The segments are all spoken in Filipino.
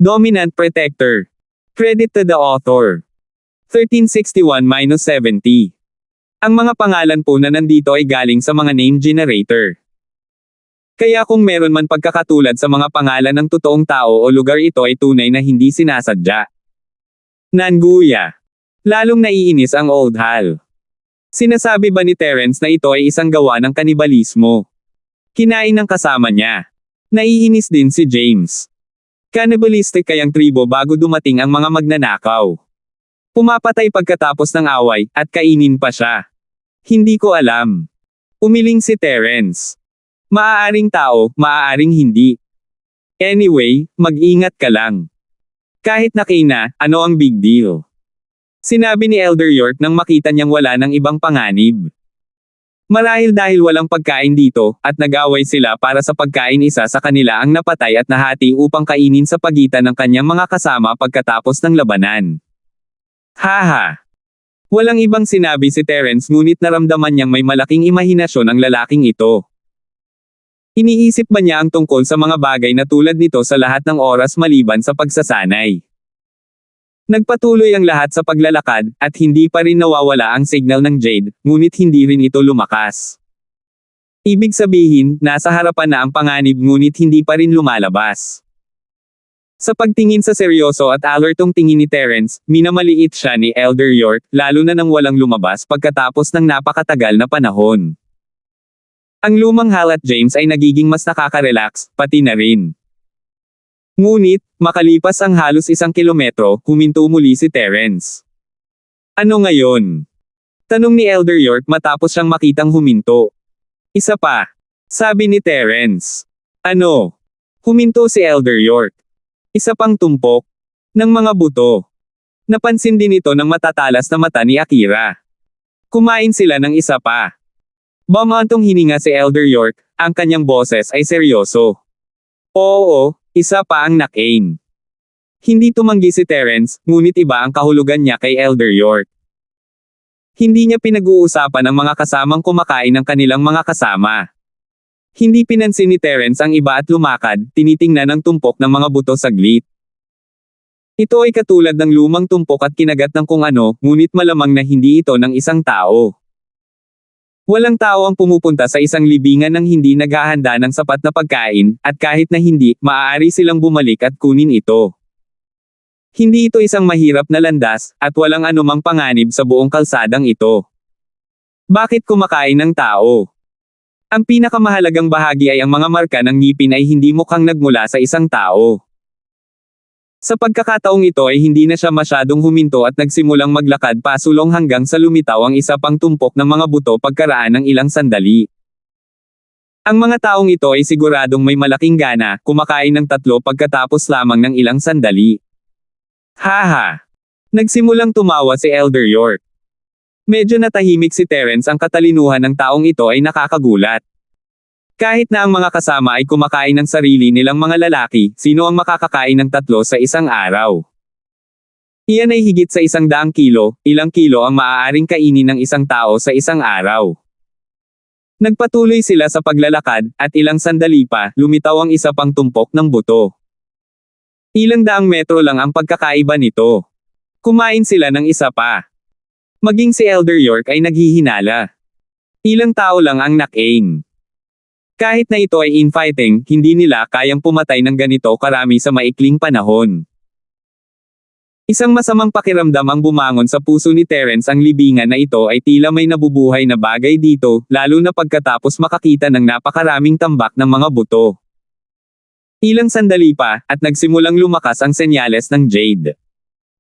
Dominant Protector. Credit to the author. 1361-70. Ang mga pangalan po na nandito ay galing sa mga name generator. Kaya kung meron man pagkakatulad sa mga pangalan ng totoong tao o lugar, ito ay tunay na hindi sinasadya. Nanguya. Lalong naiinis ang Old Hal. Sinasabi ba ni Terence na ito ay isang gawa ng kanibalismo? Kinain ng kasama niya. Naiinis din si James. Cannibalistic kayang tribo bago dumating ang mga magnanakaw. Pumapatay pagkatapos ng away, at kainin pa siya. Hindi ko alam. Umiling si Terence. Maaaring tao, maaaring hindi. Anyway, mag-ingat ka lang. Kahit nakina, ano ang big deal? Sinabi ni Elder York nang makita niyang wala ng ibang panganib. Marahil dahil walang pagkain dito, at nag-away sila para sa pagkain, isa sa kanila ang napatay at nahati upang kainin sa pagitan ng kanyang mga kasama pagkatapos ng labanan. Haha! Walang ibang sinabi si Terence, ngunit naramdaman niyang may malaking imahinasyon ang lalaking ito. Iniisip ba niya ang tungkol sa mga bagay na tulad nito sa lahat ng oras maliban sa pagsasanay? Nagpatuloy ang lahat sa paglalakad, at hindi pa rin nawawala ang signal ng Jade, ngunit hindi rin ito lumakas. Ibig sabihin, nasa harapan na ang panganib ngunit hindi pa rin lumalabas. Sa pagtingin sa seryoso at alertong tingin ni Terence, minamaliit siya ni Elder York, lalo na nang walang lumabas pagkatapos ng napakatagal na panahon. Ang lumang Hal at James ay nagiging mas nakaka-relax, pati na rin. Ngunit, makalipas ang halos 1 kilometro, huminto muli si Terence. Ano ngayon? Tanong ni Elder York matapos siyang makitang huminto. Isa pa. Sabi ni Terence. Ano? Huminto si Elder York. Isa pang tumpok ng mga buto. Napansin din ito ng matatalas na mata ni Akira. Kumain sila ng isa pa. Bumantong hininga si Elder York, ang kanyang boses ay seryoso. Oo, isa pa ang nakain. Hindi tumanggi si Terence, ngunit iba ang kahulugan niya kay Elder York. Hindi niya pinag-uusapan ang mga kasamang kumakain ng kanilang mga kasama. Hindi pinansin ni Terence ang iba at lumakad, tinitingnan ang tumpok ng mga buto saglit. Ito ay katulad ng lumang tumpok at kinagat ng kung ano, ngunit malamang na hindi ito ng isang tao. Walang tao ang pumupunta sa isang libingan nang hindi naghahanda ng sapat na pagkain, at kahit na hindi, maaari silang bumalik at kunin ito. Hindi ito isang mahirap na landas, at walang anumang panganib sa buong kalsadang ito. Bakit kumakain ng tao? Ang pinakamahalagang bahagi ay ang mga marka ng ngipin ay hindi mukhang nagmula sa isang tao. Sa pagkakataong ito ay hindi na siya masyadong huminto at nagsimulang maglakad pasulong hanggang sa lumitaw ang isa pang tumpok ng mga buto pagkaraan ng ilang sandali. Ang mga taong ito ay siguradong may malaking gana, kumakain ng 3 pagkatapos lamang ng ilang sandali. Haha! Nagsimulang tumawa si Elder York. Medyo natahimik si Terence, ang katalinuhan ng taong ito ay nakakagulat. Kahit na ang mga kasama ay kumakain ng sarili nilang mga lalaki, sino ang makakakain ng 3 sa isang araw? Iyan ay higit sa 100 kilo, ilang kilo ang maaaring kainin ng isang tao sa isang araw. Nagpatuloy sila sa paglalakad, at ilang sandali pa, lumitaw ang isa pang tumpok ng buto. Ilang daang metro lang ang pagkakaiba nito. Kumain sila ng isa pa. Maging si Elder York ay naghihinala. Ilang tao lang ang nakain. Kahit na ito ay infighting, hindi nila kayang pumatay ng ganito karami sa maikling panahon. Isang masamang pakiramdam ang bumangon sa puso ni Terence, ang libingan na ito ay tila may nabubuhay na bagay dito, lalo na pagkatapos makakita ng napakaraming tambak ng mga buto. Ilang sandali pa, at nagsimulang lumakas ang senyales ng Jade.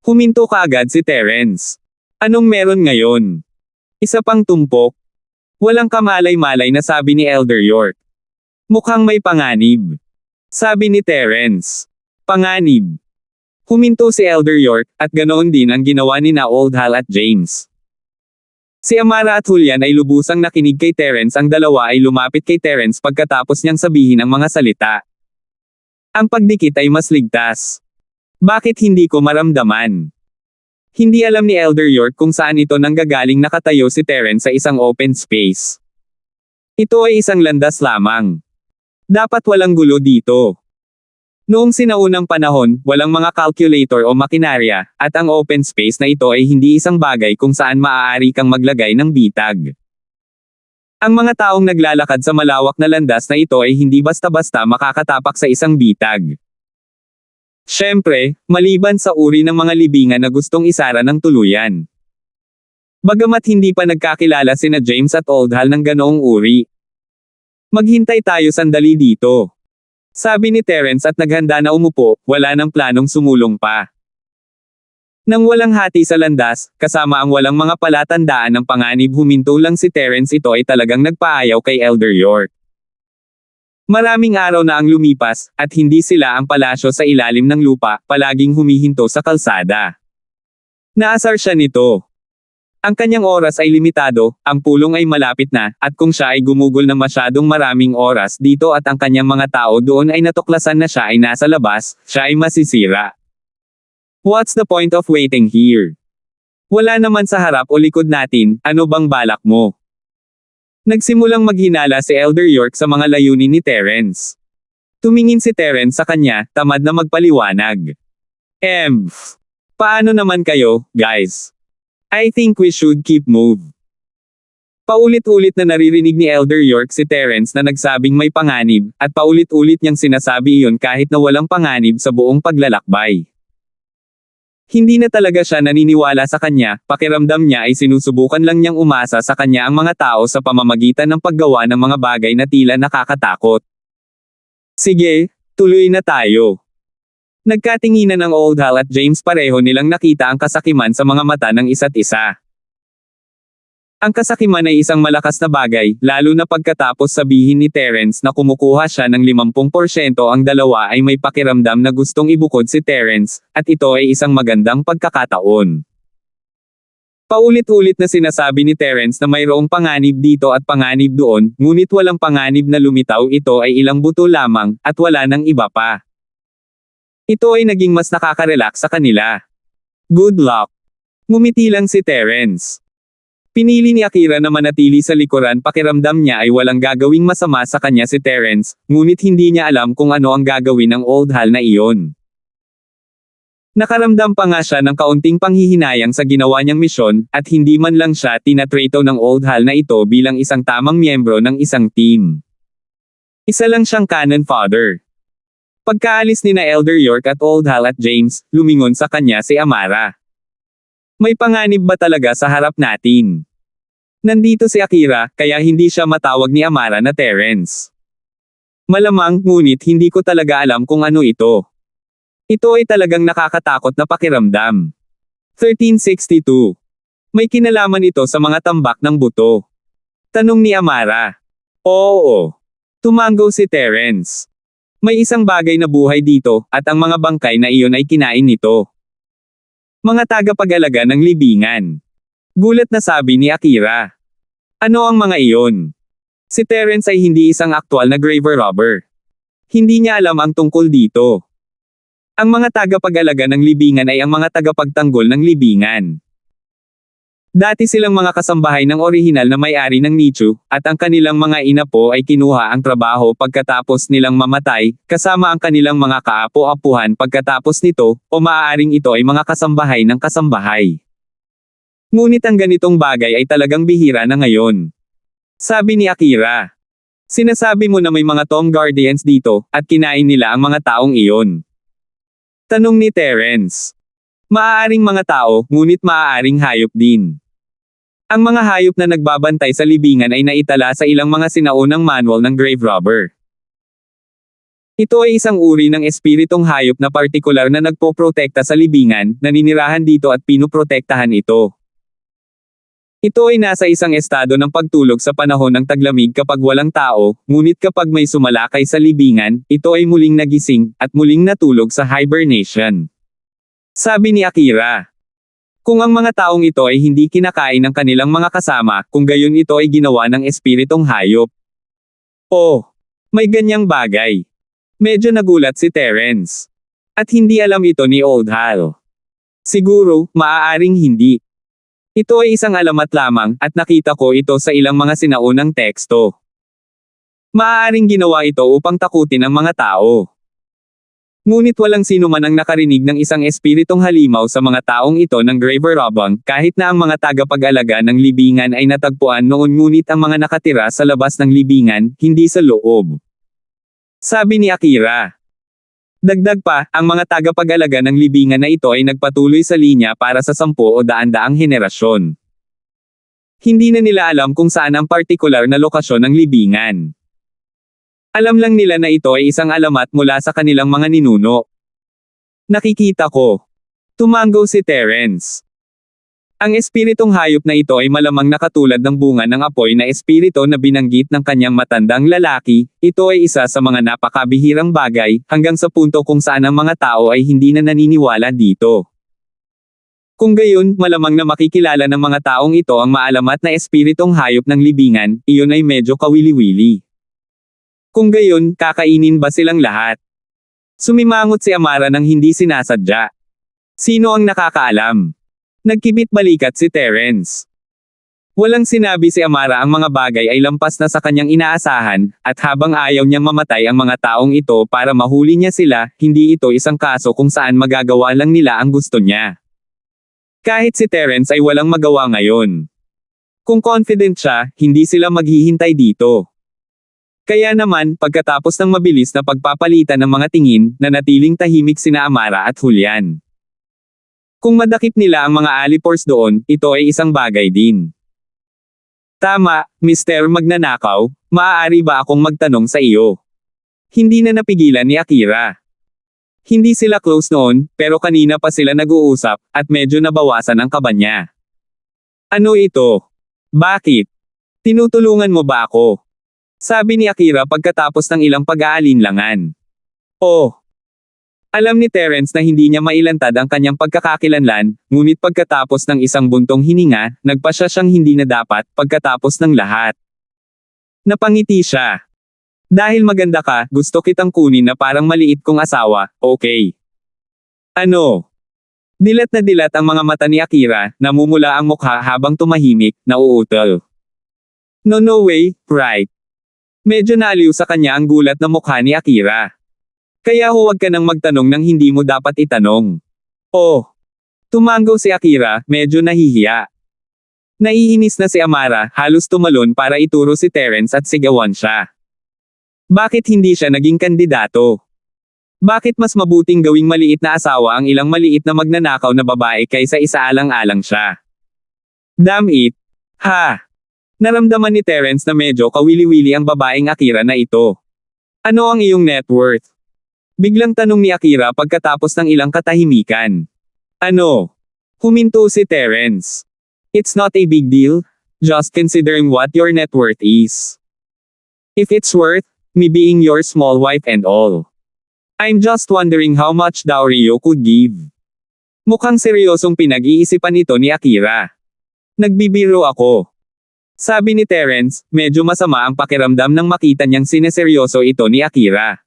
Huminto kaagad si Terence. Anong meron ngayon? Isa pang tumpok. Walang kamalay-malay na sabi ni Elder York. Mukhang may panganib. Sabi ni Terence. Panganib. Huminto si Elder York, at ganoon din ang ginawa ni na Old Hal at James. Si Amara at Julian ay lubusang nakinig kay Terence, ang dalawa ay lumapit kay Terence pagkatapos niyang sabihin ang mga salita. Ang pagdikit ay mas ligtas. Bakit hindi ko maramdaman? Hindi alam ni Elder York kung saan ito nanggagaling nakatayo si Terence sa isang open space. Ito ay isang landas lamang. Dapat walang gulo dito. Noong sinaunang panahon, walang mga calculator o makinarya, at ang open space na ito ay hindi isang bagay kung saan maaari kang maglagay ng bitag. Ang mga taong naglalakad sa malawak na landas na ito ay hindi basta-basta makakatapak sa isang bitag. Siyempre, maliban sa uri ng mga libingan na gustong isara ng tuluyan. Bagamat hindi pa nagkakilala sina James at Oldhal ng ganoong uri. Maghintay tayo sandali dito. Sabi ni Terence at naghanda na umupo, wala nang planong sumulong pa. Nang walang hati sa landas, kasama ang walang mga palatandaan ng panganib huminto lang si Terence, ito ay talagang nagpaayaw kay Elder York. Maraming araw na ang lumipas, at hindi sila ang palasyo sa ilalim ng lupa, palaging humihinto sa kalsada. Naasar siya nito. Ang kanyang oras ay limitado, ang pulong ay malapit na, at kung siya ay gumugol na masyadong maraming oras dito at ang kanyang mga tao doon ay natuklasan na siya ay nasa labas, siya ay masisira. What's the point of waiting here? Wala naman sa harap o likod natin, ano bang balak mo? Nagsimulang maghinala si Elder York sa mga layunin ni Terence. Tumingin si Terence sa kanya, tamad na magpaliwanag. Paano naman kayo, guys? I think we should keep move. Paulit-ulit na naririnig ni Elder York si Terence na nagsabing may panganib, at paulit-ulit niyang sinasabi iyon kahit na walang panganib sa buong paglalakbay. Hindi na talaga siya naniniwala sa kanya, pakiramdam niya ay sinusubukan lang niyang umasa sa kanya ang mga tao sa pamamagitan ng paggawa ng mga bagay na tila nakakatakot. Sige, tuloy na tayo. Nagkatinginan ng Oldhal at James, pareho nilang nakita ang kasakiman sa mga mata ng isa't isa. Ang kasakiman ay isang malakas na bagay, lalo na pagkatapos sabihin ni Terence na kumukuha siya ng 50%, ang dalawa ay may pakiramdam na gustong ibukod si Terence, at ito ay isang magandang pagkakataon. Paulit-ulit na sinasabi ni Terence na mayroong panganib dito at panganib doon, ngunit walang panganib na lumitaw, ito ay ilang buto lamang, at wala nang iba pa. Ito ay naging mas nakaka-relax sa kanila. Good luck. Ngumiti lang si Terence. Pinili ni Akira na manatili sa likuran, pakiramdam niya ay walang gagawing masama sa kanya si Terence, ngunit hindi niya alam kung ano ang gagawin ng Oldhal na iyon. Nakaramdam pa nga siya ng kaunting panghihinayang sa ginawa niyang misyon, at hindi man lang siya tinatrato ng Oldhal na ito bilang isang tamang miyembro ng isang team. Isa lang siyang cannon fodder. Pagkaalis ni na Elder York at Oldhal at James, lumingon sa kanya si Amara. May panganib ba talaga sa harap natin? Nandito si Akira, kaya hindi siya matawag ni Amara na Terence. Malamang, ngunit hindi ko talaga alam kung ano ito. Ito ay talagang nakakatakot na pakiramdam. 1362. May kinalaman ito sa mga tambak ng buto. Tanong ni Amara. Oo. Tumango si Terence. May isang bagay na buhay dito, at ang mga bangkay na iyon ay kinain nito. Mga tagapag-alaga ng libingan. Gulat na sabi ni Akira. Ano ang mga iyon? Si Terence ay hindi isang aktwal na grave robber. Hindi niya alam ang tungkol dito. Ang mga tagapag-alaga ng libingan ay ang mga tagapagtanggol ng libingan. Dati silang mga kasambahay ng orihinal na may-ari ng Nichu, at ang kanilang mga inapo ay kinuha ang trabaho pagkatapos nilang mamatay, kasama ang kanilang mga kaapo-apuhan pagkatapos nito, o maaaring ito ay mga kasambahay ng kasambahay. Ngunit ang ganitong bagay ay talagang bihira na ngayon. Sabi ni Akira. Sinasabi mo na may mga Tom Guardians dito, at kinain nila ang mga taong iyon. Tanong ni Terence. Maaaring mga tao, ngunit maaaring hayop din. Ang mga hayop na nagbabantay sa libingan ay naitala sa ilang mga sinaunang manual ng grave robber. Ito ay isang uri ng espiritong hayop na partikular na nagpoprotekta sa libingan, naninirahan dito at pinuprotektahan ito. Ito ay nasa isang estado ng pagtulog sa panahon ng taglamig kapag walang tao, ngunit kapag may sumalakay sa libingan, ito ay muling nagising, at muling natulog sa hibernation. Sabi ni Akira. Kung ang mga taong ito ay hindi kinakain ng kanilang mga kasama, kung gayon ito ay ginawa ng espiritong hayop. Oh, may ganyang bagay. Medyo nagulat si Terence. At hindi alam ito ni Oldhal. Siguro, maaaring hindi. Ito ay isang alamat lamang, at nakita ko ito sa ilang mga sinaunang teksto. Maaaring ginawa ito upang takutin ang mga tao. Ngunit walang sino man ang nakarinig ng isang espiritong halimaw sa mga taong ito ng Grave Robang, kahit na ang mga tagapag-alaga ng libingan ay natagpuan noon, ngunit ang mga nakatira sa labas ng libingan, hindi sa loob. Sabi ni Akira. Dagdag pa, ang mga tagapag-alaga ng libingan na ito ay nagpatuloy sa linya para sa 10 o daan-daang henerasyon. Hindi na nila alam kung saan ang partikular na lokasyon ng libingan. Alam lang nila na ito ay isang alamat mula sa kanilang mga ninuno. Nakikita ko. Tumango si Terence. Ang espiritong hayop na ito ay malamang nakatulad ng bunga ng apoy na espirito na binanggit ng kanyang matandang lalaki. Ito ay isa sa mga napakabihirang bagay, hanggang sa punto kung saan ang mga tao ay hindi na naniniwala dito. Kung gayon, malamang na makikilala ng mga taong ito ang maalamat na espiritong hayop ng libingan, iyon ay medyo kawili-wili. Kung gayon, kakainin ba silang lahat? Sumimangot si Amara nang hindi sinasadya. Sino ang nakakaalam? Nagkibit balikat si Terence. Walang sinabi si Amara, ang mga bagay ay lampas na sa kanyang inaasahan, at habang ayaw niyang mamatay ang mga taong ito para mahuli niya sila, hindi ito isang kaso kung saan magagawa lang nila ang gusto niya. Kahit si Terence ay walang magawa ngayon. Kung confident siya, hindi sila maghihintay dito. Kaya naman, pagkatapos ng mabilis na pagpapalitan ng mga tingin, nanatiling tahimik sina Amara at Julian. Kung madakip nila ang mga alipors doon, ito ay isang bagay din. Tama, Mr. Magnanakaw, maaari ba akong magtanong sa iyo? Hindi na napigilan ni Akira. Hindi sila close noon, pero kanina pa sila nag-uusap, at medyo nabawasan ang kaba niya. Ano ito? Bakit? Tinutulungan mo ba ako? Sabi ni Akira pagkatapos ng ilang pag-aalinlangan. Oh! Alam ni Terence na hindi niya mailantad ang kanyang pagkakakilanlan, ngunit pagkatapos ng isang buntong hininga, nagpasya siyang hindi na dapat, pagkatapos ng lahat. Napangiti siya. Dahil maganda ka, gusto kitang kunin na parang maliit kong asawa, okay? Ano? Dilat na dilat ang mga mata ni Akira, namumula ang mukha habang tumahimik, nauutal. No way, right? Medyo naaliw sa kanya ang gulat na mukha ni Akira. Kaya huwag ka nang magtanong ng hindi mo dapat itanong. Oh! Tumango si Akira, medyo nahihiya. Naiinis na si Amara, halos tumalon para ituro si Terence at sigawan siya. Bakit hindi siya naging kandidato? Bakit mas mabuting gawing maliit na asawa ang ilang maliit na magnanakaw na babae kaysa isaalang-alang siya? Damn it! Ha! Naramdaman ni Terence na medyo kawili-wili ang babaeng Akira na ito. Ano ang iyong net worth? Biglang tanong ni Akira pagkatapos ng ilang katahimikan. Ano? Huminto si Terence. It's not a big deal, just considering what your net worth is. If it's worth me being your small wife and all. I'm just wondering how much dowry you could give. Mukhang seryosong pinag-iisipan ito ni Akira. Nagbibiro ako. Sabi ni Terence, medyo masama ang pakiramdam nang makita niyang sineseryoso ito ni Akira.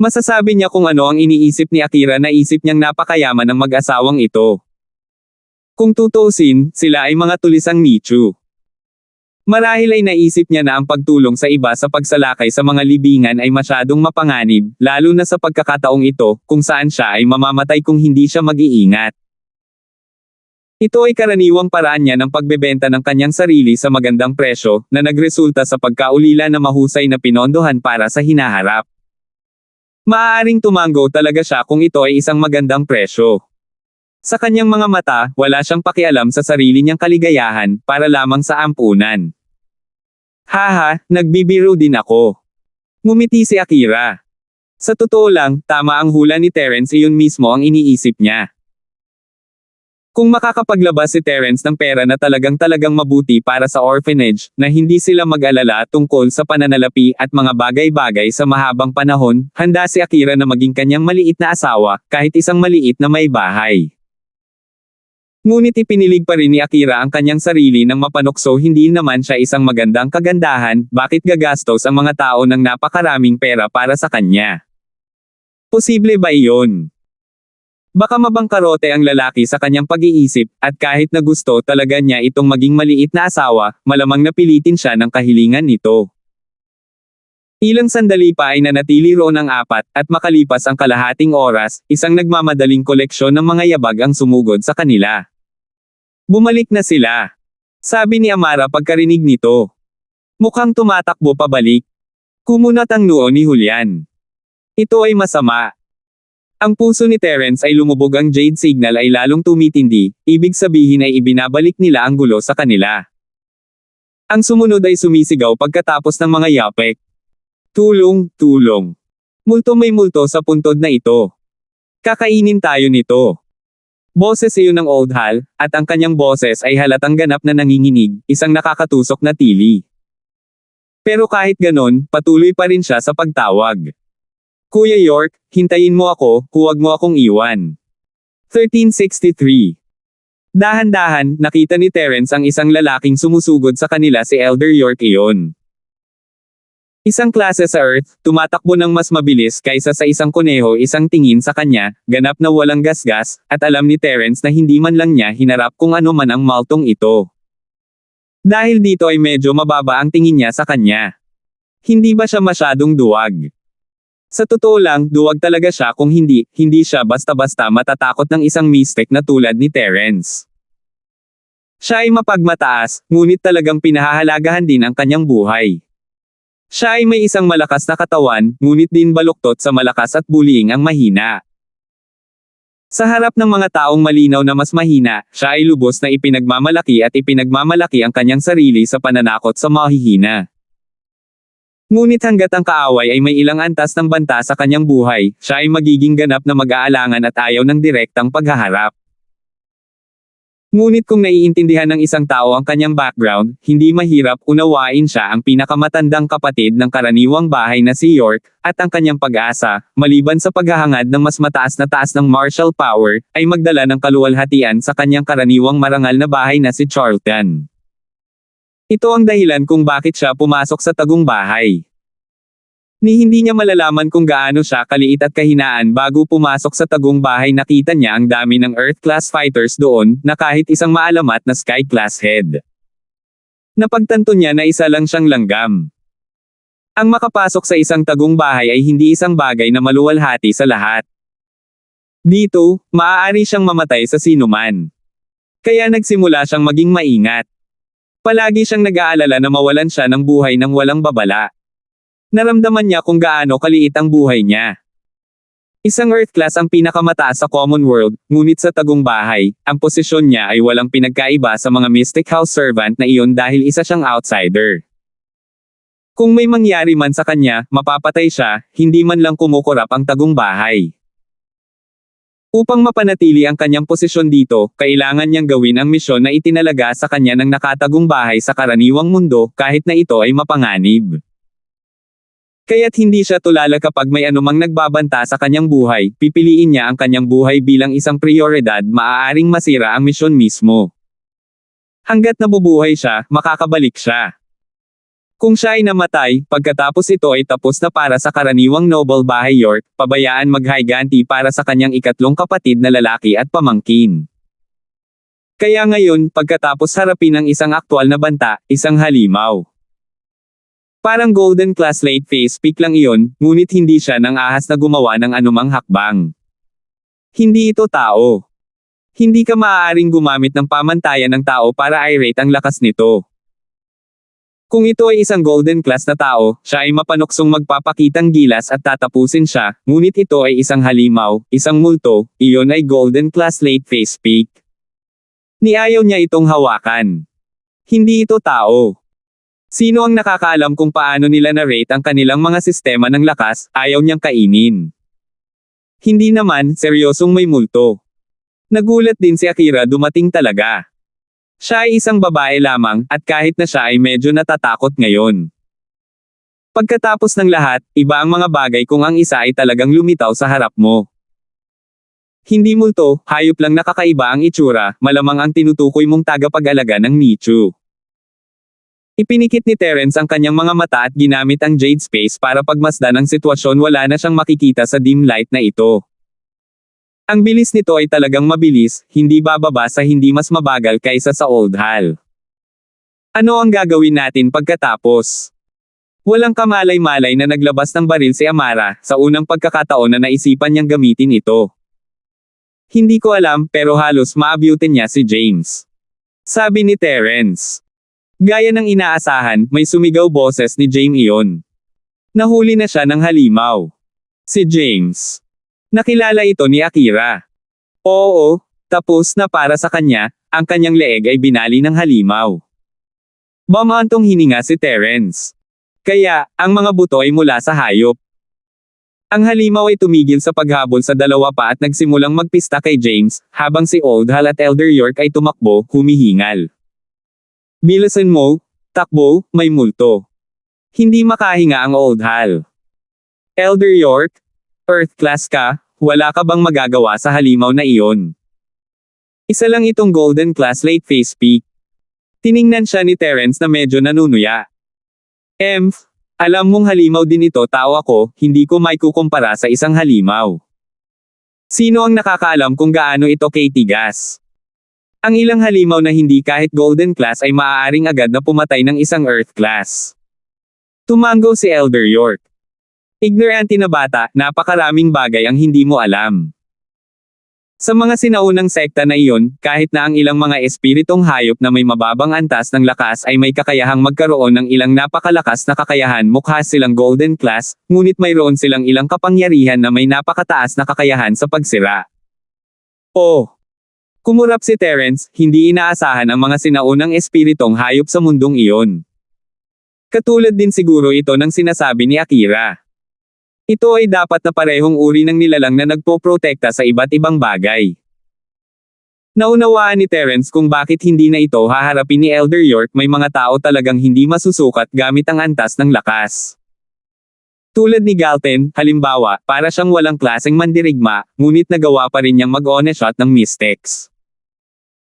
Masasabi niya kung ano ang iniisip ni Akira na isip niyang napakayaman ng mag-asawang ito. Kung tutuusin, sila ay mga tulisang nicho. Marahil ay naisip niya na ang pagtulong sa iba sa pagsalakay sa mga libingan ay masyadong mapanganib, lalo na sa pagkakataong ito, kung saan siya ay mamamatay kung hindi siya mag-iingat. Ito ay karaniwang paraan niya ng pagbebenta ng kanyang sarili sa magandang presyo, na nagresulta sa pagkaulila na mahusay na pinondohan para sa hinaharap. Maaaring tumango talaga siya kung ito ay isang magandang presyo. Sa kanyang mga mata, wala siyang pakialam sa sarili niyang kaligayahan, para lamang sa ampunan. Haha, nagbibiro din ako. Ngumiti si Akira. Sa totoo lang, tama ang hula ni Terence, iyon mismo ang iniisip niya. Kung makakapaglabas si Terence ng pera na talagang mabuti para sa orphanage, na hindi sila mag-alala tungkol sa pananalapi at mga bagay-bagay sa mahabang panahon, handa si Akira na maging kanyang maliit na asawa, kahit isang maliit na may bahay. Ngunit ipinilig pa rin ni Akira ang kanyang sarili ng mapanukso, hindi naman siya isang magandang kagandahan, bakit gagastos ang mga tao ng napakaraming pera para sa kanya? Posible ba iyon? Baka mabangkarote ang lalaki sa kanyang pag-iisip, at kahit na gusto talaga niya itong maging maliit na asawa, malamang napilitin siya ng kahilingan nito. Ilang sandali pa ay nanatili roon ang apat, at makalipas ang kalahating oras, isang nagmamadaling koleksyon ng mga yabag ang sumugod sa kanila. Bumalik na sila. Sabi ni Amara pagkarinig nito. Mukhang tumatakbo pabalik. Kumunat ang noo ni Julian. Ito ay masama. Ang puso ni Terence ay lumubog, ang jade signal ay lalong tumitindi, ibig sabihin ay ibinabalik nila ang gulo sa kanila. Ang sumunod ay sumisigaw pagkatapos ng mga yapek. Tulong, tulong. Multo may multo sa puntod na ito. Kakainin tayo nito. Boses iyon ng Old Hal, at ang kanyang boses ay halatang ganap na nanginginig, isang nakakatusok na tili. Pero kahit ganon, patuloy pa rin siya sa pagtawag. Kuya York, hintayin mo ako, huwag mo akong iwan. 1363. Dahan-dahan, nakita ni Terence ang isang lalaking sumusugod sa kanila, si Elder York iyon. Isang klase sa Earth, tumatakbo ng mas mabilis kaysa sa isang kuneho, isang tingin sa kanya, ganap na walang gasgas, at alam ni Terence na hindi man lang niya hinarap kung ano man ang maltong ito. Dahil dito ay medyo mababa ang tingin niya sa kanya. Hindi ba siya masyadong duwag? Sa totoo lang, duwag talaga siya kung hindi siya basta-basta matatakot ng isang mystic na tulad ni Terence. Siya ay mapagmataas, ngunit talagang pinahahalagahan din ang kanyang buhay. Siya ay may isang malakas na katawan, ngunit din baluktot sa malakas at bullying ang mahina. Sa harap ng mga taong malinaw na mas mahina, siya ay lubos na ipinagmamalaki at ipinagmamalaki ang kanyang sarili sa pananakot sa mahihina. Ngunit hanggat ang kaaway ay may ilang antas ng banta sa kanyang buhay, siya ay magiging ganap na mag-aalangan at ayaw ng direktang paghaharap. Ngunit kung naiintindihan ng isang tao ang kanyang background, hindi mahirap unawain siya, ang pinakamatandang kapatid ng karaniwang bahay na si York, at ang kanyang pag-asa, maliban sa paghahangad ng mas mataas na taas ng martial power, ay magdala ng kaluwalhatian sa kanyang karaniwang marangal na bahay na si Charlton. Ito ang dahilan kung bakit siya pumasok sa tagong bahay. Hindi niya malalaman kung gaano siya kaliit at kahinaan bago pumasok sa tagong bahay. Nakita niya ang dami ng Earth-class fighters doon, na kahit isang maalamat na Sky-class head. Napagtanto niya na isa lang siyang langgam. Ang makapasok sa isang tagong bahay ay hindi isang bagay na maluwalhati sa lahat. Dito, maaari siyang mamatay sa sinuman. Kaya nagsimula siyang maging maingat. Palagi siyang nag-aalala na mawalan siya ng buhay nang walang babala. Naramdaman niya kung gaano kaliit ang buhay niya. Isang Earth class ang pinakamataas sa common world, ngunit sa tagong bahay, ang posisyon niya ay walang pinagkaiba sa mga Mystic House servant na iyon dahil isa siyang outsider. Kung may mangyari man sa kanya, mapapatay siya, hindi man lang kumukurap ang tagong bahay. Upang mapanatili ang kanyang posisyon dito, kailangan niyang gawin ang misyon na itinalaga sa kanya ng nakatagong bahay sa karaniwang mundo, kahit na ito ay mapanganib. Kaya't hindi siya tulala kapag may anumang nagbabanta sa kanyang buhay, pipiliin niya ang kanyang buhay bilang isang prioridad, maaaring masira ang misyon mismo. Hanggat nabubuhay siya, makakabalik siya. Kung siya ay namatay, pagkatapos ito ay tapos na para sa karaniwang noble bahay York, pabayaan maghiganti para sa kanyang ikatlong kapatid na lalaki at pamangkin. Kaya ngayon, pagkatapos harapin ang isang aktwal na banta, isang halimaw. Parang golden class late face pick lang iyon, ngunit hindi siya nang ahas na gumawa ng anumang hakbang. Hindi ito tao. Hindi ka maaaring gumamit ng pamantayan ng tao para i-rate ang lakas nito. Kung ito ay isang golden class na tao, siya ay mapanuksong magpapakitang gilas at tatapusin siya, ngunit ito ay isang halimaw, isang multo, iyon ay golden class late face pick. Niayaw niya itong hawakan. Hindi ito tao. Sino ang nakakaalam kung paano nila na-rate ang kanilang mga sistema ng lakas, ayaw niyang kainin. Hindi naman, seryosong may multo. Nagulat din si Akira, dumating talaga. Siya ay isang babae lamang, at kahit na siya ay medyo natatakot ngayon. Pagkatapos ng lahat, iba ang mga bagay kung ang isa ay talagang lumitaw sa harap mo. Hindi multo, hayop lang nakakaiba ang itsura, malamang ang tinutukoy mong tagapag-alaga ng Nichu. Ipinikit ni Terence ang kanyang mga mata at ginamit ang Jade Space para pagmasdan ang sitwasyon. Wala na siyang makikita sa dim light na ito. Ang bilis nito ay talagang mabilis, hindi bababa sa hindi mas mabagal kaysa sa Old Hal. Ano ang gagawin natin pagkatapos? Walang kamalay-malay na naglabas ng baril si Amara, sa unang pagkakataon na naisipan niyang gamitin ito. Hindi ko alam, pero halos maabutin niya si James. Sabi ni Terence. Gaya ng inaasahan, may sumigaw boses ni James iyon. Nahuli na siya ng halimaw. Si James. Nakilala ito ni Akira. Oo, tapos na para sa kanya, ang kanyang leeg ay binali ng halimaw. Bumantong hininga si Terence. Kaya, ang mga buto ay mula sa hayop. Ang halimaw ay tumigil sa paghabol sa dalawa pa at nagsimulang magpista kay James, habang si Old Hal at Elder York ay tumakbo, humihingal. Bilisan mo, takbo, may multo. Hindi makahinga ang Old Hal. Elder York, Earth class ka, wala ka bang magagawa sa halimaw na iyon? Isa lang itong Golden class late phase peak. Tiningnan siya ni Terence na medyo nanunuya. Alam mong halimaw din ito tao ako, hindi ko maikukumpara sa isang halimaw. Sino ang nakakaalam kung gaano ito katigas? Ang ilang halimaw na hindi kahit Golden class ay maaaring agad na pumatay ng isang Earth class. Tumango si Elder York. Ignorante na bata, napakaraming bagay ang hindi mo alam. Sa mga sinaunang sekta na iyon, kahit na ang ilang mga espiritong hayop na may mababang antas ng lakas ay may kakayahang magkaroon ng ilang napakalakas na kakayahan mukha silang Golden class, ngunit mayroon silang ilang kapangyarihan na may napakataas na kakayahan sa pagsira. Kumurap si Terence, hindi inaasahan ang mga sinaunang espiritong hayop sa mundong iyon. Katulad din siguro ito ng sinasabi ni Akira. Ito ay dapat na parehong uri ng nilalang na nagpoprotekta sa iba't ibang bagay. Naunawaan ni Terence kung bakit hindi na ito haharapin ni Elder York, may mga tao talagang hindi masusukat gamit ang antas ng lakas. Tulad ni Galten, halimbawa, para siyang walang klaseng mandirigma, ngunit nagawa pa rin niyang mag-one shot ng Mystics.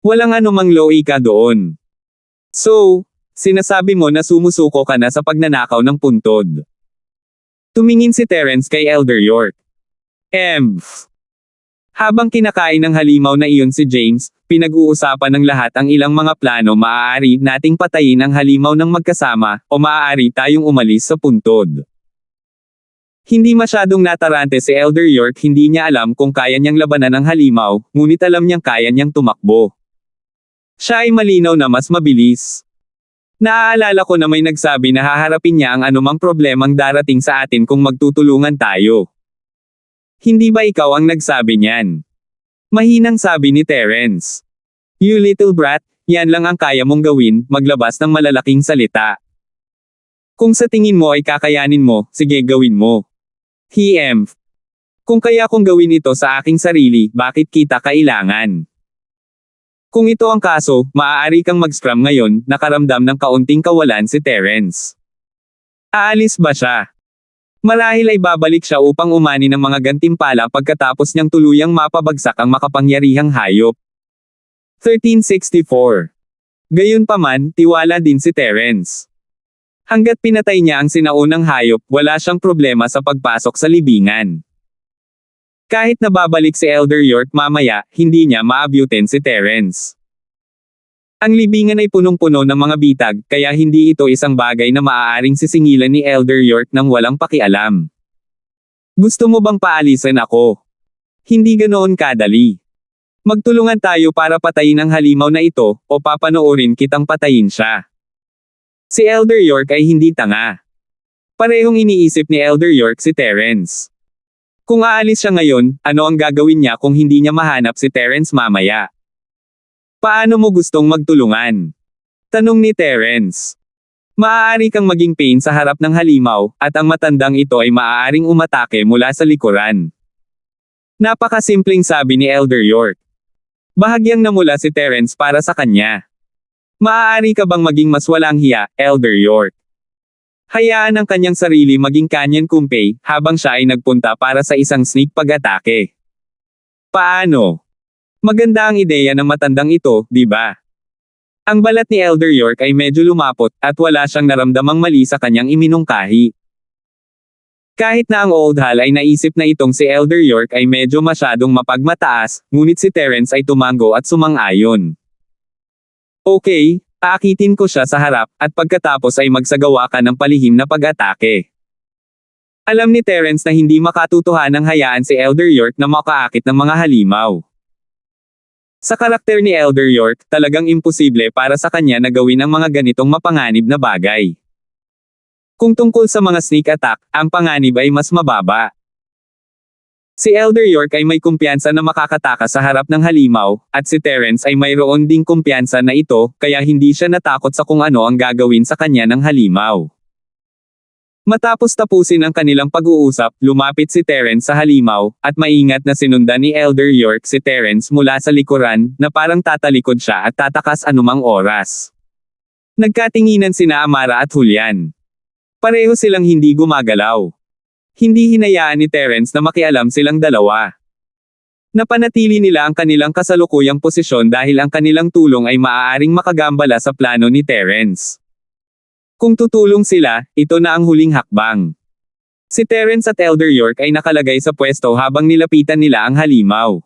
Walang anumang loika doon. So, sinasabi mo na sumusuko ka na sa pagnanakaw ng puntod. Tumingin si Terence kay Elder York. Habang kinakain ng halimaw na iyon si James, pinag-uusapan ng lahat ang ilang mga plano. Maaari nating patayin ang halimaw ng magkasama, o maaari tayong umalis sa puntod. Hindi masyadong natarante si Elder York, hindi niya alam kung kaya niyang labanan ang halimaw, ngunit alam niyang kaya niyang tumakbo. Siya ay malinaw na mas mabilis. Naaalala ko na may nagsabi na haharapin niya ang anumang problemang darating sa atin kung magtutulungan tayo. Hindi ba ikaw ang nagsabi niyan? Mahinang sabi ni Terence. You little brat, yan lang ang kaya mong gawin, maglabas ng malalaking salita. Kung sa tingin mo ay kakayanin mo, sige gawin mo. Kung kaya kong gawin ito sa aking sarili, bakit kita kailangan? Kung ito ang kaso, maaari kang mag-scrum ngayon, nakaramdam ng kaunting kawalan si Terence. Aalis ba siya? Marahil ay babalik siya upang umani ng mga gantimpala pagkatapos niyang tuluyang mapabagsak ang makapangyarihang hayop. 1364. Gayunpaman, tiwala din si Terence. Hanggat pinatay niya ang sinaunang hayop, wala siyang problema sa pagpasok sa libingan. Kahit nababalik si Elder York mamaya, hindi niya maabutin si Terence. Ang libingan ay punong-puno ng mga bitag, kaya hindi ito isang bagay na maaaring sisingilan ni Elder York nang walang pakialam. Gusto mo bang paalisin ako? Hindi ganoon kadali. Magtulungan tayo para patayin ang halimaw na ito, o papanoorin kitang patayin siya. Si Elder York ay hindi tanga. Parehong iniisip ni Elder York si Terence. Kung aalis siya ngayon, ano ang gagawin niya kung hindi niya mahanap si Terence mamaya? Paano mo gustong magtulungan? Tanong ni Terence. Maaari kang maging pain sa harap ng halimaw, at ang matandang ito ay maaaring umatake mula sa likuran. Napakasimpleng sabi ni Elder York. Bahagyang namula si Terence para sa kanya. Maaari ka bang maging mas walang hiya, Elder York? Hayaan ang kanyang sarili maging kanyan kumpay, habang siya ay nagpunta para sa isang sneak pag-atake. Paano? Maganda ang ideya ng matandang ito, di ba? Ang balat ni Elder York ay medyo lumapot, at wala siyang naramdamang mali sa kanyang iminungkahi. Kahit na ang Old Hal ay naisip na itong si Elder York ay medyo masyadong mapagmataas, ngunit si Terence ay tumango at sumang-ayon. Okay, Aakitin ko siya sa harap, at pagkatapos ay magsagawa ka ng palihim na pag-atake. Alam ni Terence na hindi makatutuhanang hayaan si Elder York na makaakit ng mga halimaw. Sa karakter ni Elder York, talagang imposible para sa kanya na gawin ang mga ganitong mapanganib na bagay. Kung tungkol sa mga sneak attack, ang panganib ay mas mababa. Si Elder York ay may kumpiyansa na makakatakas sa harap ng halimaw, at si Terence ay mayroon ding kumpiyansa na ito, kaya hindi siya natakot sa kung ano ang gagawin sa kanya ng halimaw. Matapos tapusin ang kanilang pag-uusap, lumapit si Terence sa halimaw, at maingat na sinundan ni Elder York si Terence mula sa likuran, na parang tatalikod siya at tatakas anumang oras. Nagkatinginan sina Amara at Julian. Pareho silang hindi gumagalaw. Hindi hinayaan ni Terence na makialam silang dalawa. Napanatili nila ang kanilang kasalukuyang posisyon dahil ang kanilang tulong ay maaaring makagambala sa plano ni Terence. Kung tutulong sila, ito na ang huling hakbang. Si Terence at Elder York ay nakalagay sa pwesto habang nilapitan nila ang halimaw.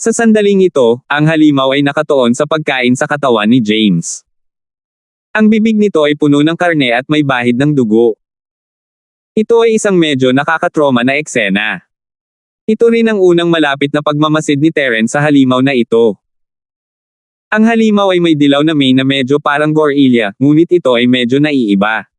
Sa sandaling ito, ang halimaw ay nakatuon sa pagkain sa katawan ni James. Ang bibig nito ay puno ng karne at may bahid ng dugo. Ito ay isang medyo nakakatroma na eksena. Ito rin ang unang malapit na pagmamasid ni Terence sa halimaw na ito. Ang halimaw ay may dilaw na mane na medyo parang gorilla, ngunit ito ay medyo naiiba.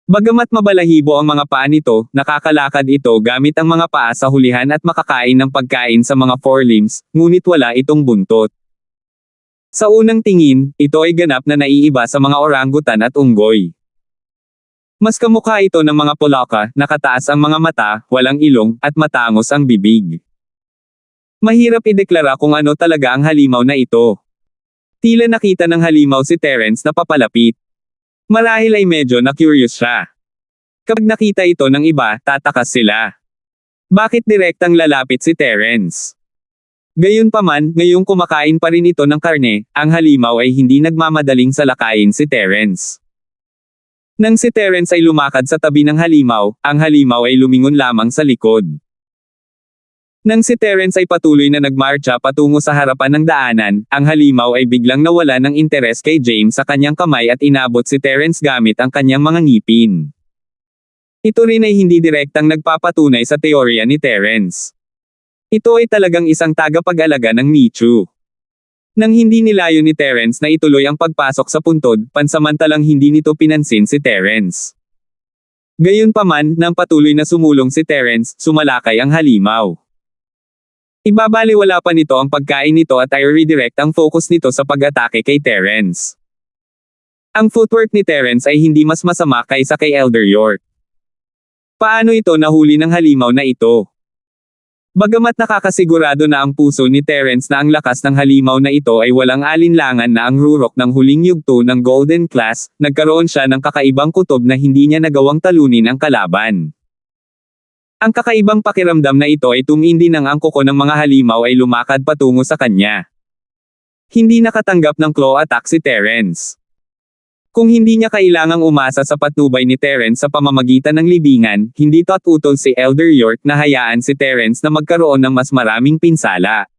Bagamat mabalahibo ang mga paa nito, nakakalakad ito gamit ang mga paa sa hulihan at makakain ng pagkain sa mga forelimbs, ngunit wala itong buntot. Sa unang tingin, ito ay ganap na naiiba sa mga orangutan at unggoy. Mas kamukha ito ng mga polaka, nakataas ang mga mata, walang ilong, at matangos ang bibig. Mahirap ideklara kung ano talaga ang halimaw na ito. Tila nakita ng halimaw si Terence na papalapit. Marahil ay medyo na-curious siya. Kapag nakita ito ng iba, tatakas sila. Bakit direktang lalapit si Terence? Gayunpaman, ngayong kumakain pa rin ito ng karne, ang halimaw ay hindi nagmamadaling salakayin si Terence. Nang si Terence ay lumakad sa tabi ng halimaw, ang halimaw ay lumingon lamang sa likod. Nang si Terence ay patuloy na nagmarcha patungo sa harapan ng daanan, ang halimaw ay biglang nawala ng interes kay James sa kanyang kamay at inabot si Terence gamit ang kanyang mga ngipin. Ito rin ay hindi direktang nagpapatunay sa teorya ni Terence. Ito ay talagang isang tagapag-alaga ng Michu. Nang hindi nilayo ni Terence na ituloy ang pagpasok sa puntod, pansamantalang hindi nito pinansin si Terence. Gayunpaman, nang patuloy na sumulong si Terence, sumalakay ang halimaw. Ibabaliwala pa nito ang pagkain nito at ay redirect ang focus nito sa pag-atake kay Terence. Ang footwork ni Terence ay hindi mas masama kaysa kay Elder York. Paano ito nahuli ng halimaw na ito? Bagamat nakakasigurado na ang puso ni Terence na ang lakas ng halimaw na ito ay walang alinlangan na ang rurok ng huling yugto ng Golden Class, nagkaroon siya ng kakaibang kutob na hindi niya nagawang talunin ang kalaban. Ang kakaibang pakiramdam na ito ay tumindi nang ang kuko ng mga halimaw ay lumakad patungo sa kanya. Hindi nakatanggap ng claw attack si Terence. Kung hindi niya kailangang umasa sa patnubay ni Terence sa pamamagitan ng libingan, hindi tututol si Elder York na hayaan si Terence na magkaroon ng mas maraming pinsala.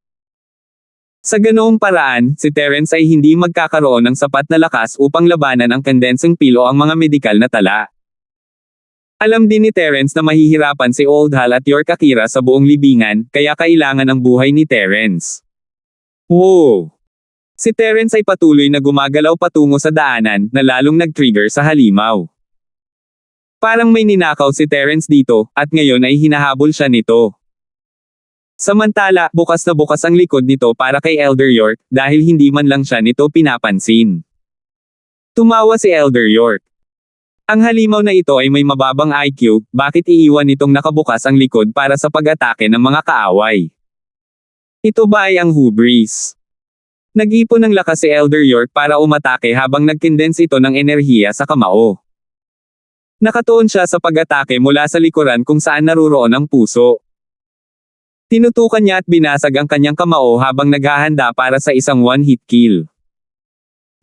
Sa ganoong paraan, si Terence ay hindi magkakaroon ng sapat na lakas upang labanan ang condensing peel o ang mga medikal na tala. Alam din ni Terence na mahihirapan si Old Hal at York Akira sa buong libingan, kaya kailangan ang buhay ni Terence. Wow! Si Terence ay patuloy na gumagalaw patungo sa daanan, na lalong nag-trigger sa halimaw. Parang may ninakaw si Terence dito, at ngayon ay hinahabol siya nito. Samantala, bukas na bukas ang likod nito para kay Elder York, dahil hindi man lang siya nito pinapansin. Tumawa si Elder York. Ang halimaw na ito ay may mababang IQ, bakit iiwan nitong nakabukas ang likod para sa pag-atake ng mga kaaway? Ito ba ay ang hubris? Nag-ipon ng lakas si Elder York para umatake habang nag-condense ito ng enerhiya sa kamao. Nakatuon siya sa pag-atake mula sa likuran kung saan naruroon ang puso. Tinutukan niya at binasag ang kanyang kamao habang naghahanda para sa isang one-hit kill.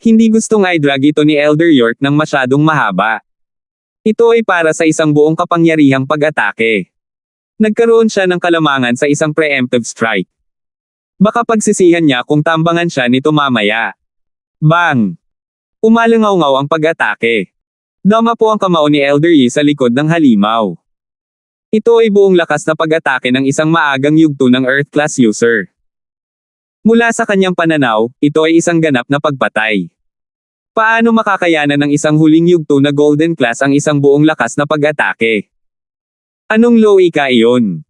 Hindi gustong i-drag ito ni Elder York ng masyadong mahaba. Ito ay para sa isang buong kapangyarihang pag-atake. Nagkaroon siya ng kalamangan sa isang preemptive strike. Baka pagsisihan niya kung tambangan siya nito mamaya. Bang! Umalangaw-ngaw ang pag-atake. Dama po ang kamao ni Elder Yi sa likod ng halimaw. Ito ay buong lakas na pag-atake ng isang maagang yugto ng Earth class user. Mula sa kanyang pananaw, ito ay isang ganap na pagpatay. Paano makakayanan ng isang huling yugto na Golden class ang isang buong lakas na pag-atake? Anong loika iyon?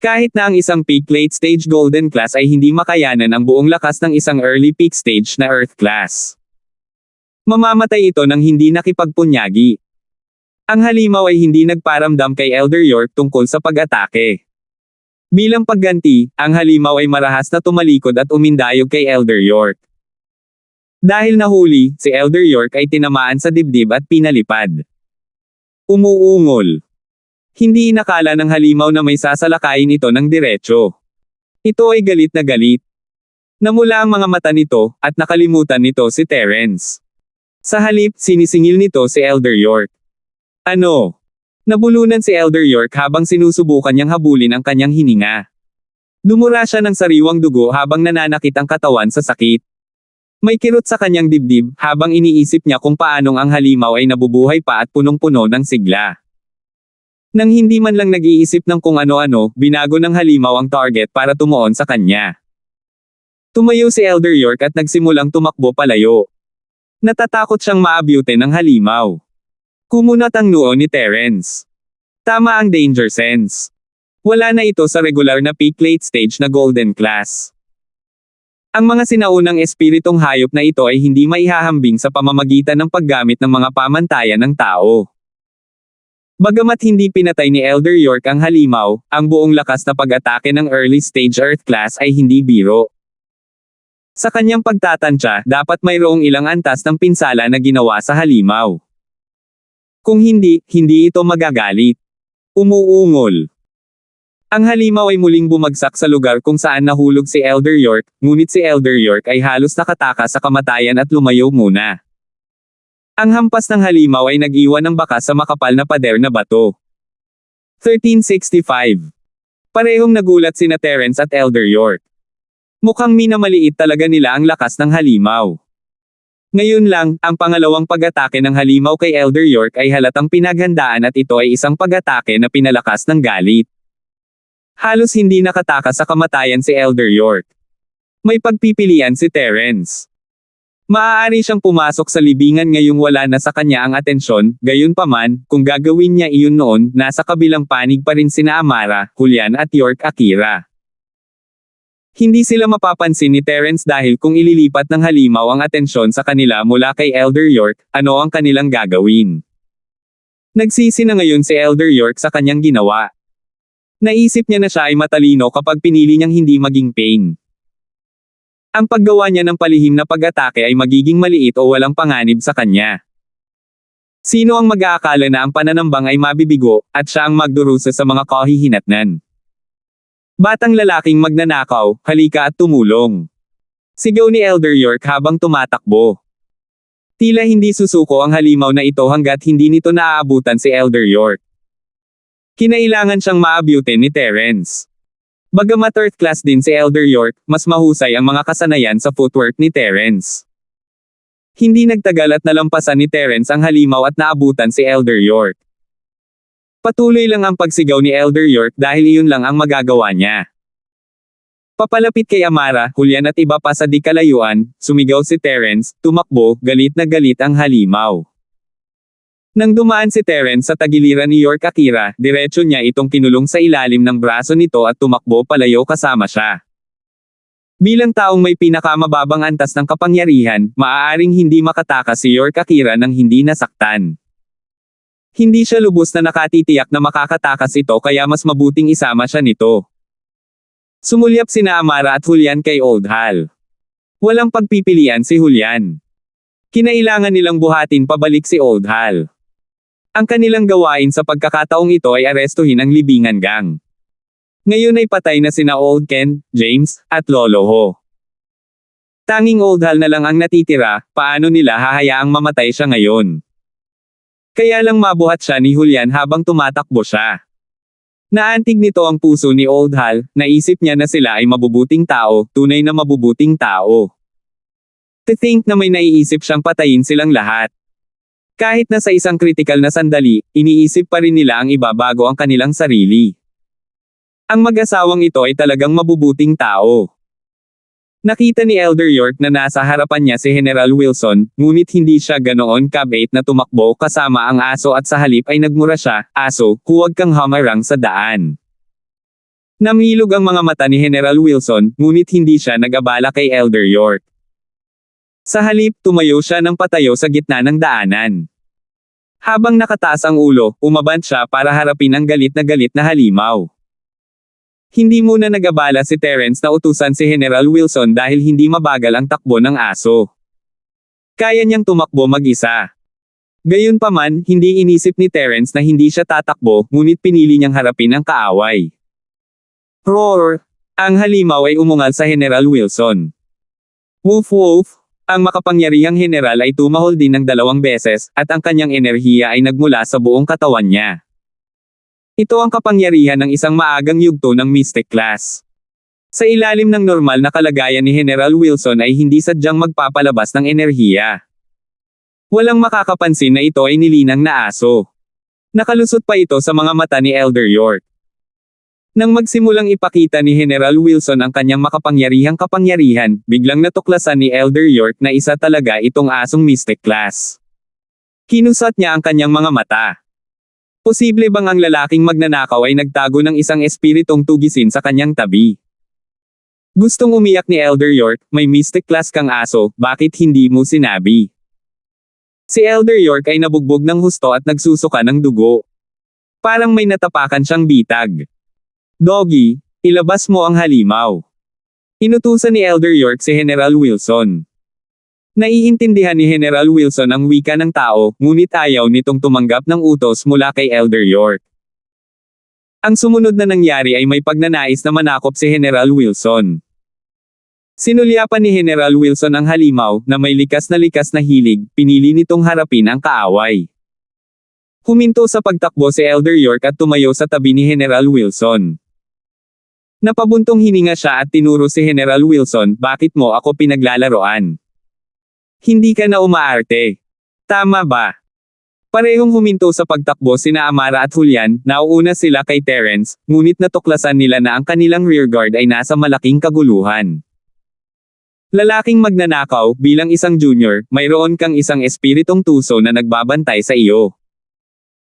Kahit na ang isang peak late stage Golden class ay hindi makayanan ang buong lakas ng isang early peak stage na Earth class. Mamamatay ito nang hindi nakipagpunyagi. Ang halimaw ay hindi nagparamdam kay Elder York tungkol sa pag-atake. Bilang pagganti, ang halimaw ay marahas na tumalikod at umindayog kay Elder York. Dahil nahuli, si Elder York ay tinamaan sa dibdib at pinalipad. Umuungol. Hindi inakala ng halimaw na may sasalakayin ito ng diretsyo. Ito ay galit na galit. Namula ang mga mata nito, at nakalimutan nito si Terence. Sa halip, sinisingil nito si Elder York. Ano? Nabulunan si Elder York habang sinusubukan niyang habulin ang kanyang hininga. Dumura siya ng sariwang dugo habang nananakit ang katawan sa sakit. May kirot sa kanyang dibdib habang iniisip niya kung paanong ang halimaw ay nabubuhay pa at punong-puno ng sigla. Nang hindi man lang nag-iisip ng kung ano-ano, binago ng halimaw ang target para tumuon sa kanya. Tumayo si Elder York at nagsimulang tumakbo palayo. Natatakot siyang maabyute ng halimaw. Kumunat ang noo ni Terence. Tama ang danger sense. Wala na ito sa regular na peak late stage na Golden class. Ang mga sinaunang espiritong hayop na ito ay hindi maihahambing sa pamamagitan ng paggamit ng mga pamantayan ng tao. Bagamat hindi pinatay ni Elder York ang halimaw, ang buong lakas na pag-atake ng early stage Earth class ay hindi biro. Sa kanyang pagtatansya, dapat mayroong ilang antas ng pinsala na ginawa sa halimaw. Kung hindi, hindi ito magagalit. Umuungol. Ang halimaw ay muling bumagsak sa lugar kung saan nahulog si Elder York, ngunit si Elder York ay halos nakataka sa kamatayan at lumayo muna. Ang hampas ng halimaw ay nag-iwan ng bakas sa makapal na pader na bato. 1365. Parehong nagulat sina Terence at Elder York. Mukhang minamaliit talaga nila ang lakas ng halimaw. Ngayon lang, ang pangalawang pag-atake ng halimaw kay Elder York ay halatang pinaghandaan at ito ay isang pag-atake na pinalakas ng galit. Halos hindi nakatakas sa kamatayan si Elder York. May pagpipilian si Terence. Maaari siyang pumasok sa libingan ngayong wala na sa kanya ang atensyon, gayunpaman, kung gagawin niya iyon noon, nasa kabilang panig pa rin sina Amara, Julian at York Akira. Hindi sila mapapansin ni Terence dahil kung ililipat ng halimaw ang atensyon sa kanila mula kay Elder York, ano ang kanilang gagawin? Nagsisi na ngayon si Elder York sa kanyang ginawa. Naisip niya na siya ay matalino kapag pinili niyang hindi maging pain. Ang paggawa niya ng palihim na pag-atake ay magiging maliit o walang panganib sa kanya. Sino ang mag-aakala na ang pananambang ay mabibigo, at siya ang magdurusa sa mga kahihinatnan? Batang lalaking magnanakaw, halika at tumulong. Sigaw ni Elder York habang tumatakbo. Tila hindi susuko ang halimaw na ito hanggat hindi nito naaabutan si Elder York. Kinailangan siyang maabyute ni Terence. Bagamat Earth class din si Elder York, mas mahusay ang mga kasanayan sa footwork ni Terence. Hindi nagtagal at nalampasan ni Terence ang halimaw at naabutan si Elder York. Patuloy lang ang pagsigaw ni Elder York dahil iyon lang ang magagawa niya. Papalapit kay Amara, Julian at iba pa sa di kalayuan, sumigaw si Terence, tumakbo, galit na galit ang halimaw. Nang dumaan si Terence sa tagiliran ni York Akira, diretso niya itong kinulong sa ilalim ng braso nito at tumakbo palayo kasama siya. Bilang taong may pinakamababang antas ng kapangyarihan, maaaring hindi makatakas si York Akira nang hindi nasaktan. Hindi siya lubos na nakatitiyak na makakatakas ito kaya mas mabuting isama siya nito. Sumulyap sina Amara at Julian kay Old Hal. Walang pagpipilian si Julian. Kinailangan nilang buhatin pabalik si Old Hal. Ang kanilang gawain sa pagkakataong ito ay arestuhin ang libingan gang. Ngayon ay patay na sina Old Ken, James, at Lolo Ho. Tanging Old Hal na lang ang natitira, paano nila hahayaang mamatay siya ngayon? Kaya lang mabuhat siya ni Julian habang tumatakbo siya. Naantig nito ang puso ni Old Hal, naisip niya na sila ay mabubuting tao, tunay na mabubuting tao. To think na may naiisip siyang patayin silang lahat. Kahit na sa isang kritikal na sandali, iniisip pa rin nila ang ibabago ang kanilang sarili. Ang mag-asawang ito ay talagang mabubuting tao. Nakita ni Elder York na nasa harapan niya si General Wilson, ngunit hindi siya ganoon kabait na tumakbo kasama ang aso at sa halip ay nagmura siya, "Aso, huwag kang hamarang sa daan." Namilog ang mga mata ni General Wilson, ngunit hindi siya nag-abala kay Elder York. Sa halip, tumayo siya ng patayo sa gitna ng daanan. Habang nakataas ang ulo, umabant siya para harapin ang galit na halimaw. Hindi muna nag-abala si Terence na utusan si General Wilson dahil hindi mabagal ang takbo ng aso. Kaya niyang tumakbo mag-isa. Gayunpaman, hindi inisip ni Terence na hindi siya tatakbo, ngunit pinili niyang harapin ang kaaway. Roar! Ang halimaw ay umungal sa General Wilson. Woof woof! Ang makapangyarihang general ay tumahol din ng 2 beses, at ang kanyang enerhiya ay nagmula sa buong katawan niya. Ito ang kapangyarihan ng isang maagang yugto ng Mystic Class. Sa ilalim ng normal na kalagayan ni General Wilson ay hindi sadyang magpapalabas ng enerhiya. Walang makakapansin na ito ay nilinang na aso. Nakalusot pa ito sa mga mata ni Elder York. Nang magsimulang ipakita ni General Wilson ang kanyang makapangyarihang kapangyarihan, biglang natuklasan ni Elder York na isa talaga itong asong Mystic Class. Kinusat niya ang kanyang mga mata. Posible bang ang lalaking magnanakaw ay nagtago ng isang espiritong tugisin sa kanyang tabi? Gustong umiyak ni Elder York, "May Mystic Class kang aso, bakit hindi mo sinabi?" Si Elder York ay nabugbog ng husto at nagsusuka ng dugo. Parang may natapakan siyang bitag. "Doggy, ilabas mo ang halimaw." Inutusan ni Elder York si General Wilson. Naiintindihan ni General Wilson ang wika ng tao, ngunit ayaw nitong tumanggap ng utos mula kay Elder York. Ang sumunod na nangyari ay may pagnanais na manakop si General Wilson. Sinulyapan ni General Wilson ang halimaw, na may likas na hilig, pinili nitong harapin ang kaaway. Huminto sa pagtakbo si Elder York at tumayo sa tabi ni General Wilson. Napabuntong hininga siya at tinuro si General Wilson, "Bakit mo ako pinaglalaroan? Hindi ka na umaarte. Tama ba?" Parehong huminto sa pagtakbo sina Amara at Julian, nauuna sila kay Terence, ngunit natuklasan nila na ang kanilang rearguard ay nasa malaking kaguluhan. Lalaking magnanakaw, bilang isang junior, mayroon kang isang espiritong tuso na nagbabantay sa iyo.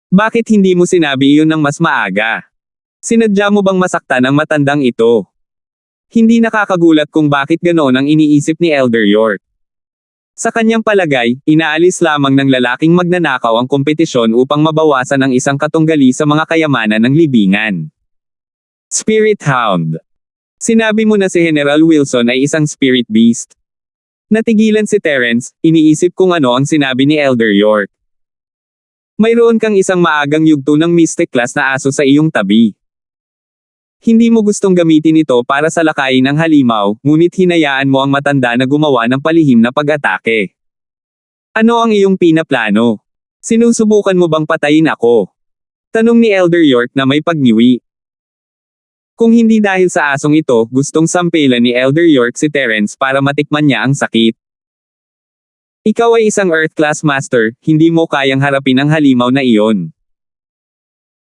Bakit hindi mo sinabi iyon ng mas maaga? Sinadya mo bang masaktan ang matandang ito? Hindi nakakagulat kung bakit ganoon ang iniisip ni Elder York. Sa kanyang palagay, inaalis lamang ng lalaking magnanakaw ang kompetisyon upang mabawasan ang isang katunggali sa mga kayamanan ng libingan. Spirit Hound. Sinabi mo na si General Wilson ay isang spirit beast. Natigilan si Terence, iniisip kung ano ang sinabi ni Elder York. Mayroon kang isang maagang yugto ng Mystic Class na aso sa iyong tabi. Hindi mo gustong gamitin ito para salakayin ang halimaw, ngunit hinayaan mo ang matanda na gumawa ng palihim na pag-atake. Ano ang iyong pinaplano? Sinusubukan mo bang patayin ako? Tanong ni Elder York na may pagniwi. Kung hindi dahil sa asong ito, gustong sampelan ni Elder York si Terence para matikman niya ang sakit. Ikaw ay isang Earth Class Master, hindi mo kayang harapin ang halimaw na iyon.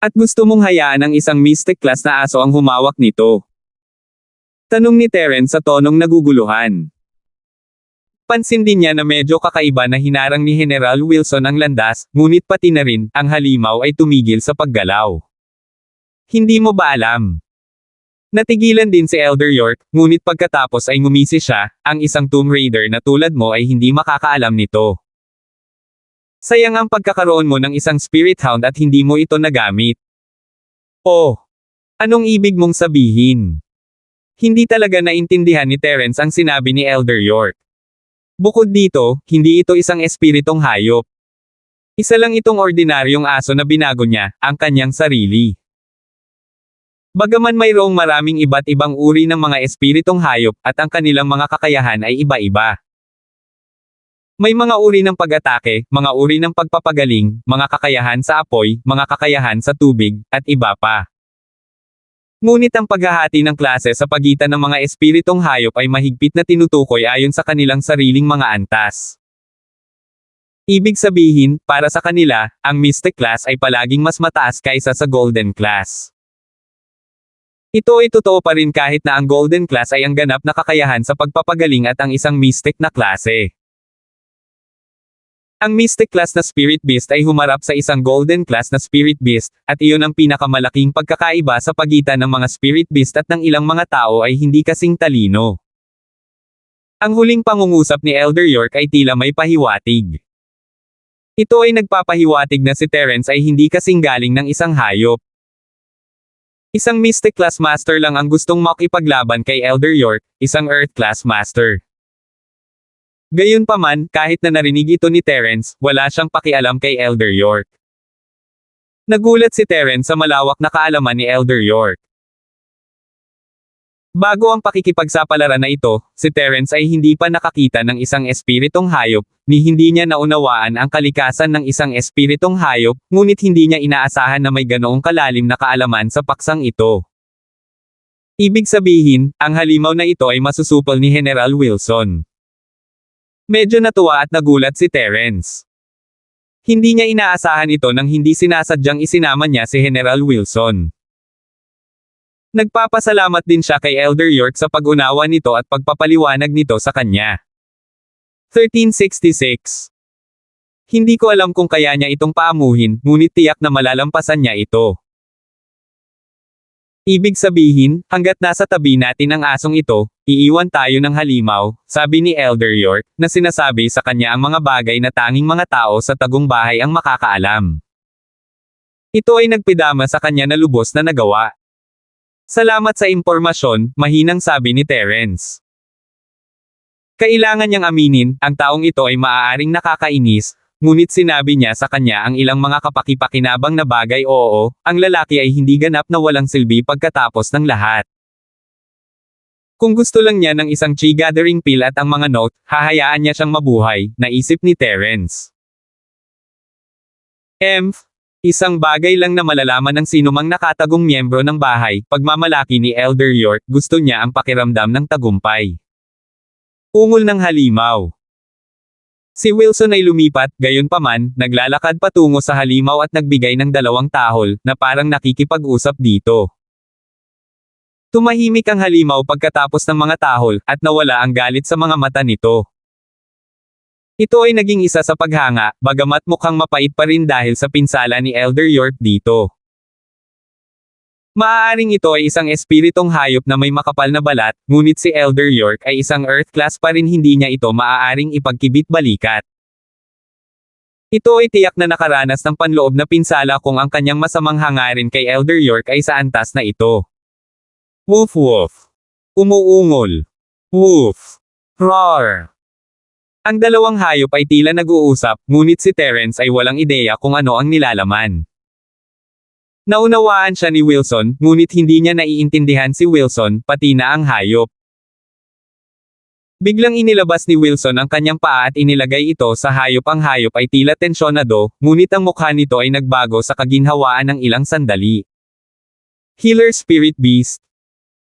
At gusto mong hayaan ang isang Mystic Class na aso ang humawak nito? Tanong ni Terence sa tonong naguguluhan. Pansin din niya na medyo kakaiba na hinarang ni General Wilson ang landas, ngunit pati na rin, ang halimaw ay tumigil sa paggalaw. Hindi mo ba alam? Natigilan din si Elder York, ngunit pagkatapos ay ngumisi siya, ang isang Tomb Raider na tulad mo ay hindi makakaalam nito. Sayang ang pagkakaroon mo ng isang Spirit Hound at hindi mo ito nagamit. Oh! Anong ibig mong sabihin? Hindi talaga naintindihan ni Terence ang sinabi ni Elder York. Bukod dito, hindi ito isang espiritong hayop. Isa lang itong ordinaryong aso na binago niya, ang kanyang sarili. Bagaman mayroong maraming iba't ibang uri ng mga espiritong hayop, at ang kanilang mga kakayahan ay iba-iba. May mga uri ng pag-atake, mga uri ng pagpapagaling, mga kakayahan sa apoy, mga kakayahan sa tubig, at iba pa. Ngunit ang paghahati ng klase sa pagitan ng mga espiritong hayop ay mahigpit na tinutukoy ayon sa kanilang sariling mga antas. Ibig sabihin, para sa kanila, ang Mystic class ay palaging mas mataas kaysa sa Golden class. Ito ay totoo pa rin kahit na ang Golden class ay ang ganap na kakayahan sa pagpapagaling at ang isang Mystic na klase. Ang Mystic class na Spirit Beast ay humarap sa isang Golden class na Spirit Beast, at iyon ang pinakamalaking pagkakaiba sa pagitan ng mga Spirit Beast at ng ilang mga tao ay hindi kasing talino. Ang huling pangungusap ni Elder York ay tila may pahiwatig. Ito ay nagpapahiwatig na si Terence ay hindi kasing galing ng isang hayop. Isang Mystic class Master lang ang gustong makipaglaban kay Elder York, isang Earth class Master. Gayunpaman, kahit na narinig ito ni Terence, wala siyang pakialam kay Elder York. Nagulat si Terence sa malawak na kaalaman ni Elder York. Bago ang pakikipagsapalaran na ito, si Terence ay hindi pa nakakita ng isang espiritong hayop, ni hindi niya naunawaan ang kalikasan ng isang espiritong hayop, ngunit hindi niya inaasahan na may ganoong kalalim na kaalaman sa paksang ito. Ibig sabihin, ang halimaw na ito ay masusupol ni General Wilson. Medyo natuwa at nagulat si Terence. Hindi niya inaasahan ito nang hindi sinasadyang isinama niya si General Wilson. Nagpapasalamat din siya kay Elder York sa pag-unawa nito at pagpapaliwanag nito sa kanya. 1366. Hindi ko alam kung kaya niya itong paamuhin, ngunit tiyak na malalampasan niya ito. Ibig sabihin, hanggat nasa tabi natin ang asong ito, iiwan tayo ng halimaw, sabi ni Elder York, na sinasabi sa kanya ang mga bagay na tanging mga tao sa tagong bahay ang makakaalam. Ito ay nagpidama sa kanya na lubos na nagawa. Salamat sa impormasyon, mahinang sabi ni Terence. Kailangan niyang aminin, ang taong ito ay maaaring nakakainis, ngunit sinabi niya sa kanya ang ilang mga kapakipakinabang na bagay. Oo, ang lalaki ay hindi ganap na walang silbi pagkatapos ng lahat. Kung gusto lang niya ng isang chi gathering pill at ang mga note, hahayaan niya siyang mabuhay, naisip ni Terence. Isang bagay lang na malalaman ng sinumang nakatagong miyembro ng bahay, pagmamalaki ni Elder York, gusto niya ang pakiramdam ng tagumpay. Ungol ng halimaw. Si Wilson ay lumipat, gayunpaman, naglalakad patungo sa halimaw at nagbigay ng 2 tahol, na parang nakikipag-usap dito. Tumahimik ang halimaw pagkatapos ng mga tahol, at nawala ang galit sa mga mata nito. Ito ay naging isa sa paghanga, bagamat mukhang mapait pa rin dahil sa pinsala ni Elder York dito. Maaaring ito ay isang espiritong hayop na may makapal na balat, ngunit si Elder York ay isang Earth class pa rin, hindi niya ito maaaring ipagkibit-balikat. Ito ay tiyak na nakaranas ng panloob na pinsala kung ang kanyang masamang hangarin kay Elder York ay sa antas na ito. Woof woof. Umuungol. Woof. Roar. Ang 2 hayop ay tila nag-uusap, ngunit si Terence ay walang ideya kung ano ang nilalaman. Naunawaan siya ni Wilson, ngunit hindi niya naiintindihan si Wilson, pati na ang hayop. Biglang inilabas ni Wilson ang kanyang paa at inilagay ito sa hayop. Ang hayop ay tila tensyonado, ngunit ang mukha nito ay nagbago sa kaginhawaan ng ilang sandali. Healer Spirit Beast.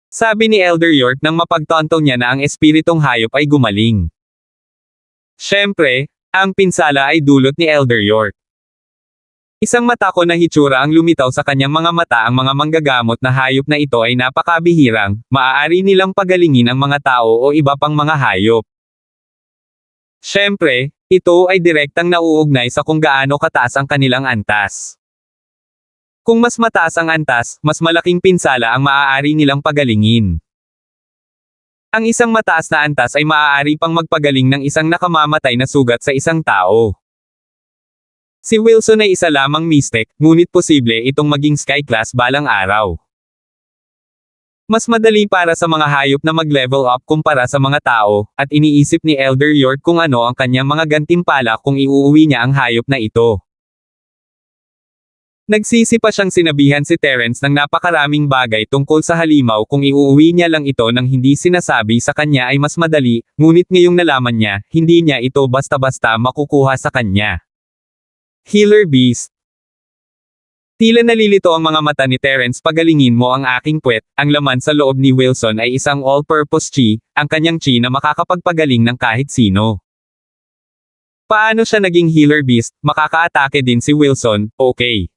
Sabi ni Elder York nang mapagtanto niya na ang espiritong hayop ay gumaling. Siyempre, ang pinsala ay dulot ni Elder York. Isang matako na hitsura ang lumitaw sa kanyang mga mata. Ang mga manggagamot na hayop na ito ay napakabihirang, maaari nilang pagalingin ang mga tao o iba pang mga hayop. Siyempre, ito ay direktang nauugnay sa kung gaano kataas ang kanilang antas. Kung mas mataas ang antas, mas malaking pinsala ang maaari nilang pagalingin. Ang isang mataas na antas ay maaari pang magpagaling ng isang nakamamatay na sugat sa isang tao. Si Wilson ay isa lamang mystic, ngunit posible itong maging sky class balang araw. Mas madali para sa mga hayop na mag-level up kumpara sa mga tao, at iniisip ni Elder York kung ano ang kanyang mga gantimpala kung iuuwi niya ang hayop na ito. Nagsisi pa siyang sinabihan si Terence ng napakaraming bagay tungkol sa halimaw. Kung iuuwi niya lang ito nang hindi sinasabi sa kanya ay mas madali, ngunit ngayong nalaman niya, hindi niya ito basta-basta makukuha sa kanya. Healer Beast. Tila nalilito ang mga mata ni Terence pagalingin mo ang aking puwet, ang laman sa loob ni Wilson ay isang all-purpose chi, ang kanyang chi na makakapagpagaling ng kahit sino. Paano siya naging healer beast, makakaatake din si Wilson, okay.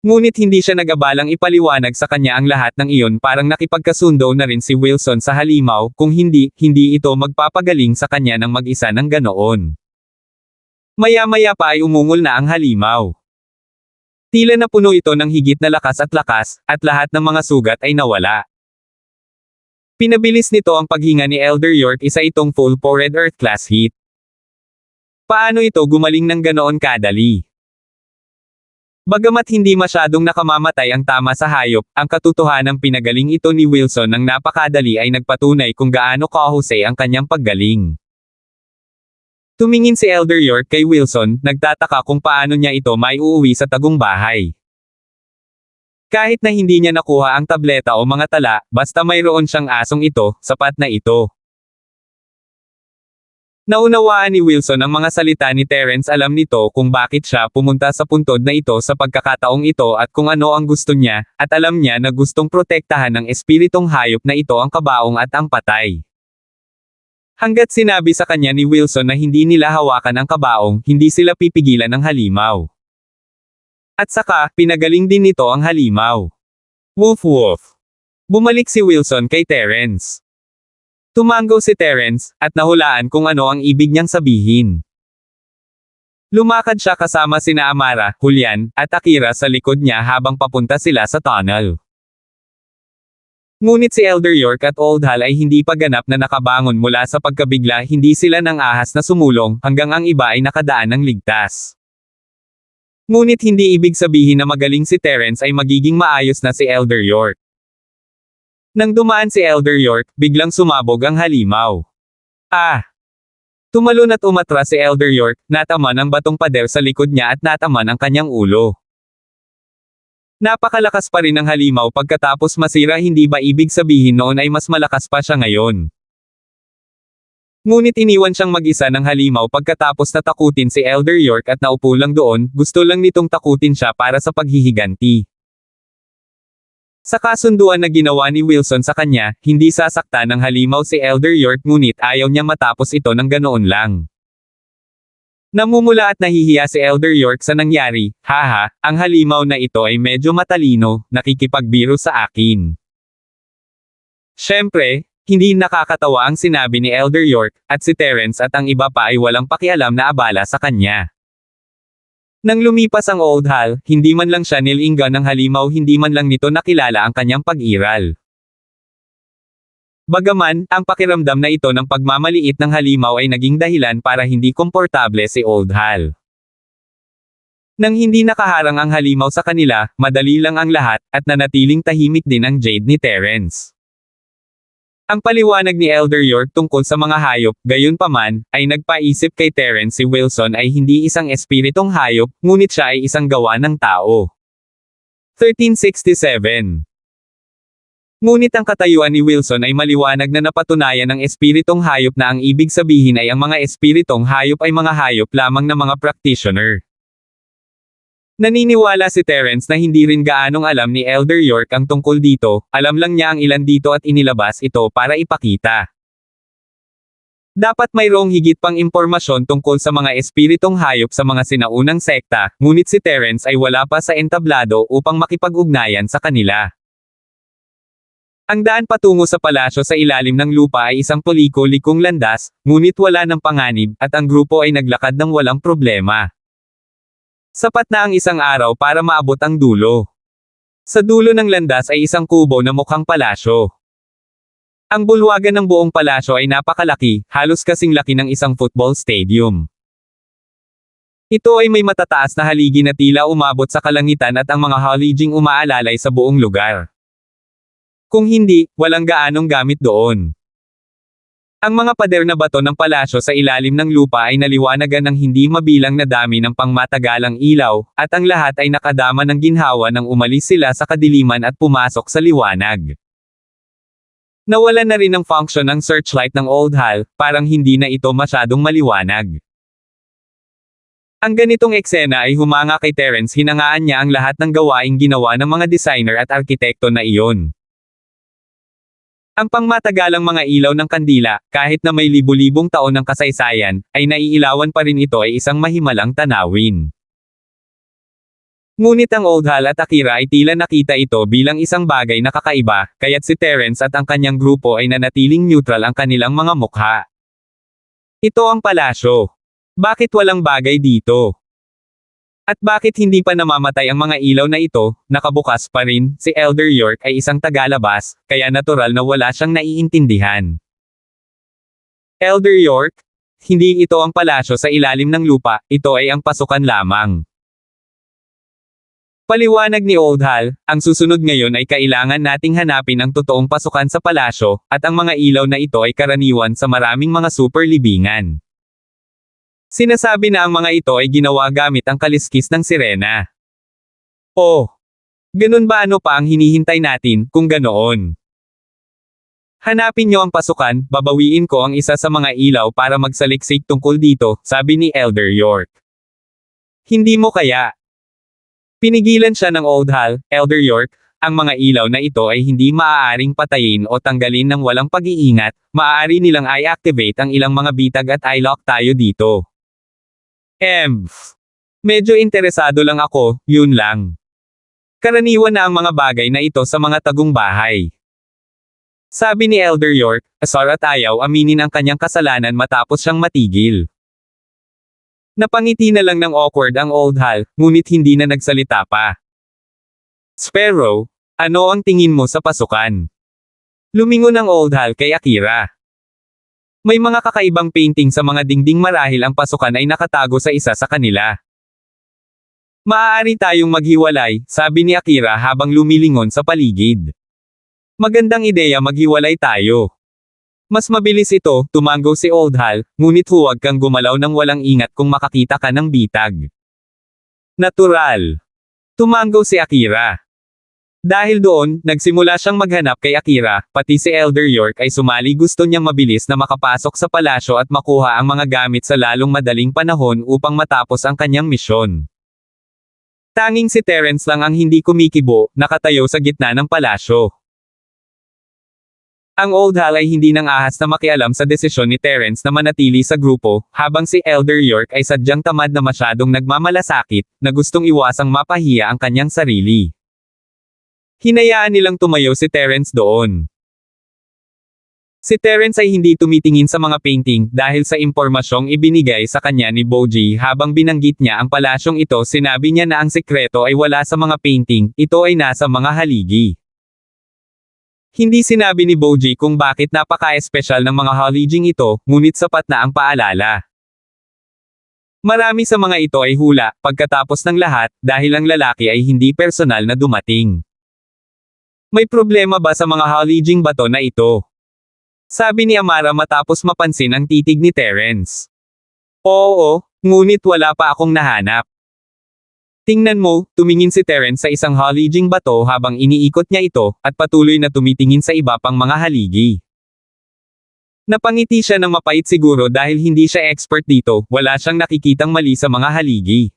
Ngunit hindi siya nag-abalang ipaliwanag sa kanya ang lahat ng iyon parang nakipagkasundo na rin si Wilson sa halimaw, kung hindi ito magpapagaling sa kanya ng mag-isa ng ganoon. Maya-maya pa ay umungol na ang halimaw. Tila na puno ito ng higit na lakas, at lahat ng mga sugat ay nawala. Pinabilis nito ang paghinga ni Elder York, isa itong full powered earth class heat. Paano ito gumaling ng ganoon kadali? Bagamat hindi masyadong nakamamatay ang tama sa hayop, ang katotohanang pinagaling ito ni Wilson ng napakadali ay nagpatunay kung gaano kahusay ang kanyang paggaling. Tumingin si Elder York kay Wilson, nagtataka kung paano niya ito maiuuwi sa tagumpay. Kahit na hindi niya nakuha ang tableta o mga tala, basta mayroon siyang asong ito, sapat na ito. Naunawaan ni Wilson ang mga salita ni Terence, alam nito kung bakit siya pumunta sa puntod na ito sa pagkakataong ito at kung ano ang gusto niya, at alam niya na gustong protektahan ng espiritong hayop na ito ang kabaong at ang patay. Hanggat sinabi sa kanya ni Wilson na hindi nila hawakan ang kabaong, hindi sila pipigilan ng halimaw. At saka, pinagaling din nito ang halimaw. Woof woof. Bumalik si Wilson kay Terence. Tumango si Terence, at nahulaan kung ano ang ibig niyang sabihin. Lumakad siya kasama sina Amara, Julian, at Akira sa likod niya habang papunta sila sa tunnel. Ngunit si Elder York at Old Hal ay hindi pa ganap na nakabangon mula sa pagkabigla, hindi sila nang ahas na sumulong, hanggang ang iba ay nakadaan ng ligtas. Ngunit hindi ibig sabihin na magaling si Terence ay magiging maayos na si Elder York. Nang dumaan si Elder York, biglang sumabog ang halimaw. Tumalon at umatras si Elder York, nataman ang batong pader sa likod niya at nataman ang kanyang ulo. Napakalakas pa rin ng halimaw pagkatapos masira, hindi ba ibig sabihin noon ay mas malakas pa siya ngayon? Ngunit iniwan siyang mag-isa ng halimaw pagkatapos natakutin si Elder York at naupo lang doon, gusto lang nitong takutin siya para sa paghihiganti. Sa kasunduan na ginawa ni Wilson sa kanya, hindi sasaktan ng halimaw si Elder York, ngunit ayaw niya matapos ito ng ganoon lang. Namumula at nahihiya si Elder York sa nangyari, haha, ang halimaw na ito ay medyo matalino, nakikipagbiro sa akin. Siyempre, hindi nakakatawa ang sinabi ni Elder York, at si Terence at ang iba pa ay walang pakialam na abala sa kanya. Nang lumipas ang Old Hal, hindi man lang siya nilinggan ng halimaw, hindi man lang nito nakilala ang kanyang pag-iral. Bagaman, ang pakiramdam na ito ng pagmamaliit ng halimaw ay naging dahilan para hindi komportable si Old Hal. Nang hindi nakaharang ang halimaw sa kanila, madali lang ang lahat, at nanatiling tahimik din ang Jade ni Terence. Ang paliwanag ni Elder York tungkol sa mga hayop, gayunpaman, ay nagpaisip kay Terence si Wilson ay hindi isang espiritong hayop, ngunit siya ay isang gawa ng tao. 1367. Ngunit ang katayuan ni Wilson ay maliwanag na napatunayan ng espiritong hayop na ang ibig sabihin ay ang mga espiritong hayop ay mga hayop lamang na mga practitioner. Naniniwala si Terence na hindi rin gaanong alam ni Elder York ang tungkol dito, alam lang niya ang ilan dito at inilabas ito para ipakita. Dapat mayroong higit pang impormasyon tungkol sa mga espiritong hayop sa mga sinaunang sekta, ngunit si Terence ay wala pa sa entablado upang makipag-ugnayan sa kanila. Ang daan patungo sa palasyo sa ilalim ng lupa ay isang paliko-likong landas, ngunit wala ng panganib, at ang grupo ay naglakad ng walang problema. Sapat na ang isang araw para maabot ang dulo. Sa dulo ng landas ay isang kubo na mukhang palasyo. Ang bulwagan ng buong palasyo ay napakalaki, halos kasing laki ng isang football stadium. Ito ay may matataas na haligi na tila umabot sa kalangitan at ang mga haliging umaalalay sa buong lugar. Kung hindi, walang gaanong gamit doon. Ang mga pader na bato ng palasyo sa ilalim ng lupa ay naliwanagan ng hindi mabilang na dami ng pangmatagalang ilaw, at ang lahat ay nakadama ng ginhawa nang umalis sila sa kadiliman at pumasok sa liwanag. Nawala na rin ng function ang searchlight ng Old Hal, parang hindi na ito masyadong maliwanag. Ang ganitong eksena ay humanga kay Terence, hinangaan niya ang lahat ng gawaing ginawa ng mga designer at arkitekto na iyon. Ang pangmatagalang mga ilaw ng kandila, kahit na may libu-libong taon ng kasaysayan, ay naiilawan pa rin ito ay isang mahimalang tanawin. Ngunit ang Old Hal at Akira ay tila nakita ito bilang isang bagay na kakaiba, kaya't si Terence at ang kanyang grupo ay nanatiling neutral ang kanilang mga mukha. Ito ang palasyo. Bakit walang bagay dito? At bakit hindi pa namamatay ang mga ilaw na ito? Nakabukas pa rin. Si Elder York ay isang tagalabas, kaya natural na wala siyang naiintindihan. Elder York? Hindi ito ang palasyo sa ilalim ng lupa, ito ay ang pasukan lamang. Paliwanag ni Old Hal, ang susunod ngayon ay kailangan nating hanapin ang totoong pasukan sa palasyo, at ang mga ilaw na ito ay karaniwan sa maraming mga super libingan. Sinasabi na ang mga ito ay ginawa gamit ang kaliskis ng sirena. Oh! Ganun ba, ano pa ang hinihintay natin, kung ganoon? Hanapin niyo ang pasukan, babawiin ko ang isa sa mga ilaw para magsaliksik tungkol dito, sabi ni Elder York. Hindi mo kaya? Pinigilan siya ng Old Hal, Elder York, ang mga ilaw na ito ay hindi maaaring patayin o tanggalin ng walang pag-iingat, maaari nilang i-activate ang ilang mga bitag at i-lock tayo dito. Medyo interesado lang ako, yun lang. Karaniwan na ang mga bagay na ito sa mga tagong bahay. Sabi ni Elder York, asar at ayaw aminin ang kanyang kasalanan matapos siyang matigil. Napangiti na lang ng awkward ang Old Hal, ngunit hindi na nagsalita pa. Sparrow, ano ang tingin mo sa pasukan? Lumingon ang Old Hal kay Akira. May mga kakaibang painting sa mga dingding, marahil ang pasukan ay nakatago sa isa sa kanila. Maaari tayong maghiwalay, sabi ni Akira habang lumilingon sa paligid. Magandang ideya, maghiwalay tayo. Mas mabilis ito, tumanggo si Old Hal, ngunit huwag kang gumalaw ng walang ingat kung makakita ka ng bitag. Natural. Tumanggo si Akira. Dahil doon, nagsimula siyang maghanap kay Akira, pati si Elder York ay sumali, gusto niyang mabilis na makapasok sa palasyo at makuha ang mga gamit sa lalong madaling panahon upang matapos ang kanyang misyon. Tanging si Terence lang ang hindi kumikibo, nakatayo sa gitna ng palasyo. Ang Old Hal ay hindi nang ahas na makialam sa desisyon ni Terence na manatili sa grupo, habang si Elder York ay sadyang tamad na masyadong nagmamalasakit, na gustong iwasang mapahiya ang kanyang sarili. Hinayaan nilang tumayo si Terence doon. Si Terence ay hindi tumitingin sa mga painting dahil sa impormasyong ibinigay sa kanya ni Boji habang binanggit niya ang palasyong ito. Sinabi niya na ang sekreto ay wala sa mga painting, ito ay nasa mga haligi. Hindi sinabi ni Boji kung bakit napaka-espesyal ng mga haliging ito, ngunit sapat na ang paalala. Marami sa mga ito ay hula, pagkatapos ng lahat, dahil ang lalaki ay hindi personal na dumating. May problema ba sa mga haliging bato na ito? Sabi ni Amara matapos mapansin ang titig ni Terence. Oo, ngunit wala pa akong nahanap. Tingnan mo, tumingin si Terence sa isang haliging bato habang iniikot niya ito, at patuloy na tumitingin sa iba pang mga haligi. Napangiti siya ng mapait, siguro dahil hindi siya expert dito, wala siyang nakikitang mali sa mga haligi.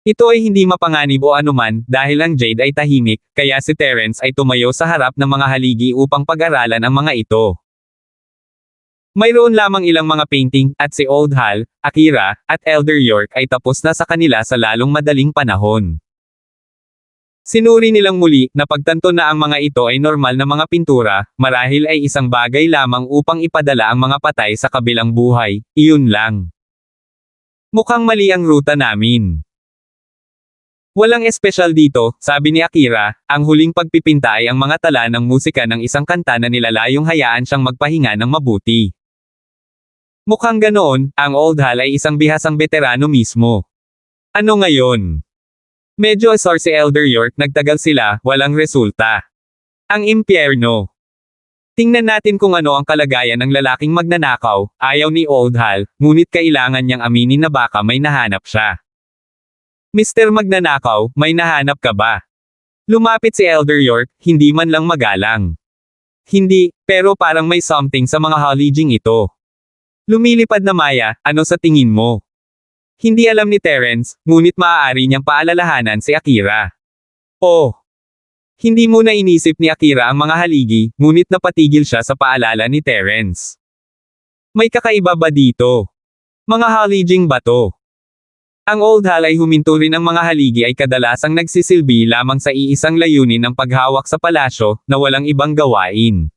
Ito ay hindi mapanganib o anuman, dahil ang Jade ay tahimik, kaya si Terence ay tumayo sa harap ng mga haligi upang pag-aralan ang mga ito. Mayroon lamang ilang mga painting, at si Old Hal, Akira, at Elder York ay tapos na sa kanila sa lalong madaling panahon. Sinuri nilang muli, na pagtanto na ang mga ito ay normal na mga pintura, marahil ay isang bagay lamang upang ipadala ang mga patay sa kabilang buhay, iyon lang. Mukhang mali ang ruta namin. Walang espesyal dito, sabi ni Akira, ang huling pagpipinta ay ang mga tala ng musika ng isang kanta na nilalayong hayaan siyang magpahinga ng mabuti. Mukhang ganoon, ang Old Hal ay isang bihasang veterano mismo. Ano ngayon? Medyo asar si Elder York, nagtagal sila, walang resulta. Ang impyerno. Tingnan natin kung ano ang kalagayan ng lalaking magnanakaw, ayaw ni Old Hal, ngunit kailangan niyang aminin na baka may nahanap siya. Mr. Magnanakaw, may nahanap ka ba? Lumapit si Elder York, hindi man lang magalang. Hindi, pero parang may something sa mga haliging ito. Lumilipad na Maya, ano sa tingin mo? Hindi alam ni Terence, ngunit maaari niyang paalalahanan si Akira. Oh! Hindi muna inisip ni Akira ang mga haligi, ngunit napatigil siya sa paalala ni Terence. May kakaiba ba dito? Mga haliging bato. Ang Old Hall ay huminto rin ang mga haligi ay kadalasang nagsisilbi lamang sa iisang layunin ng paghawak sa palasyo, na walang ibang gawain.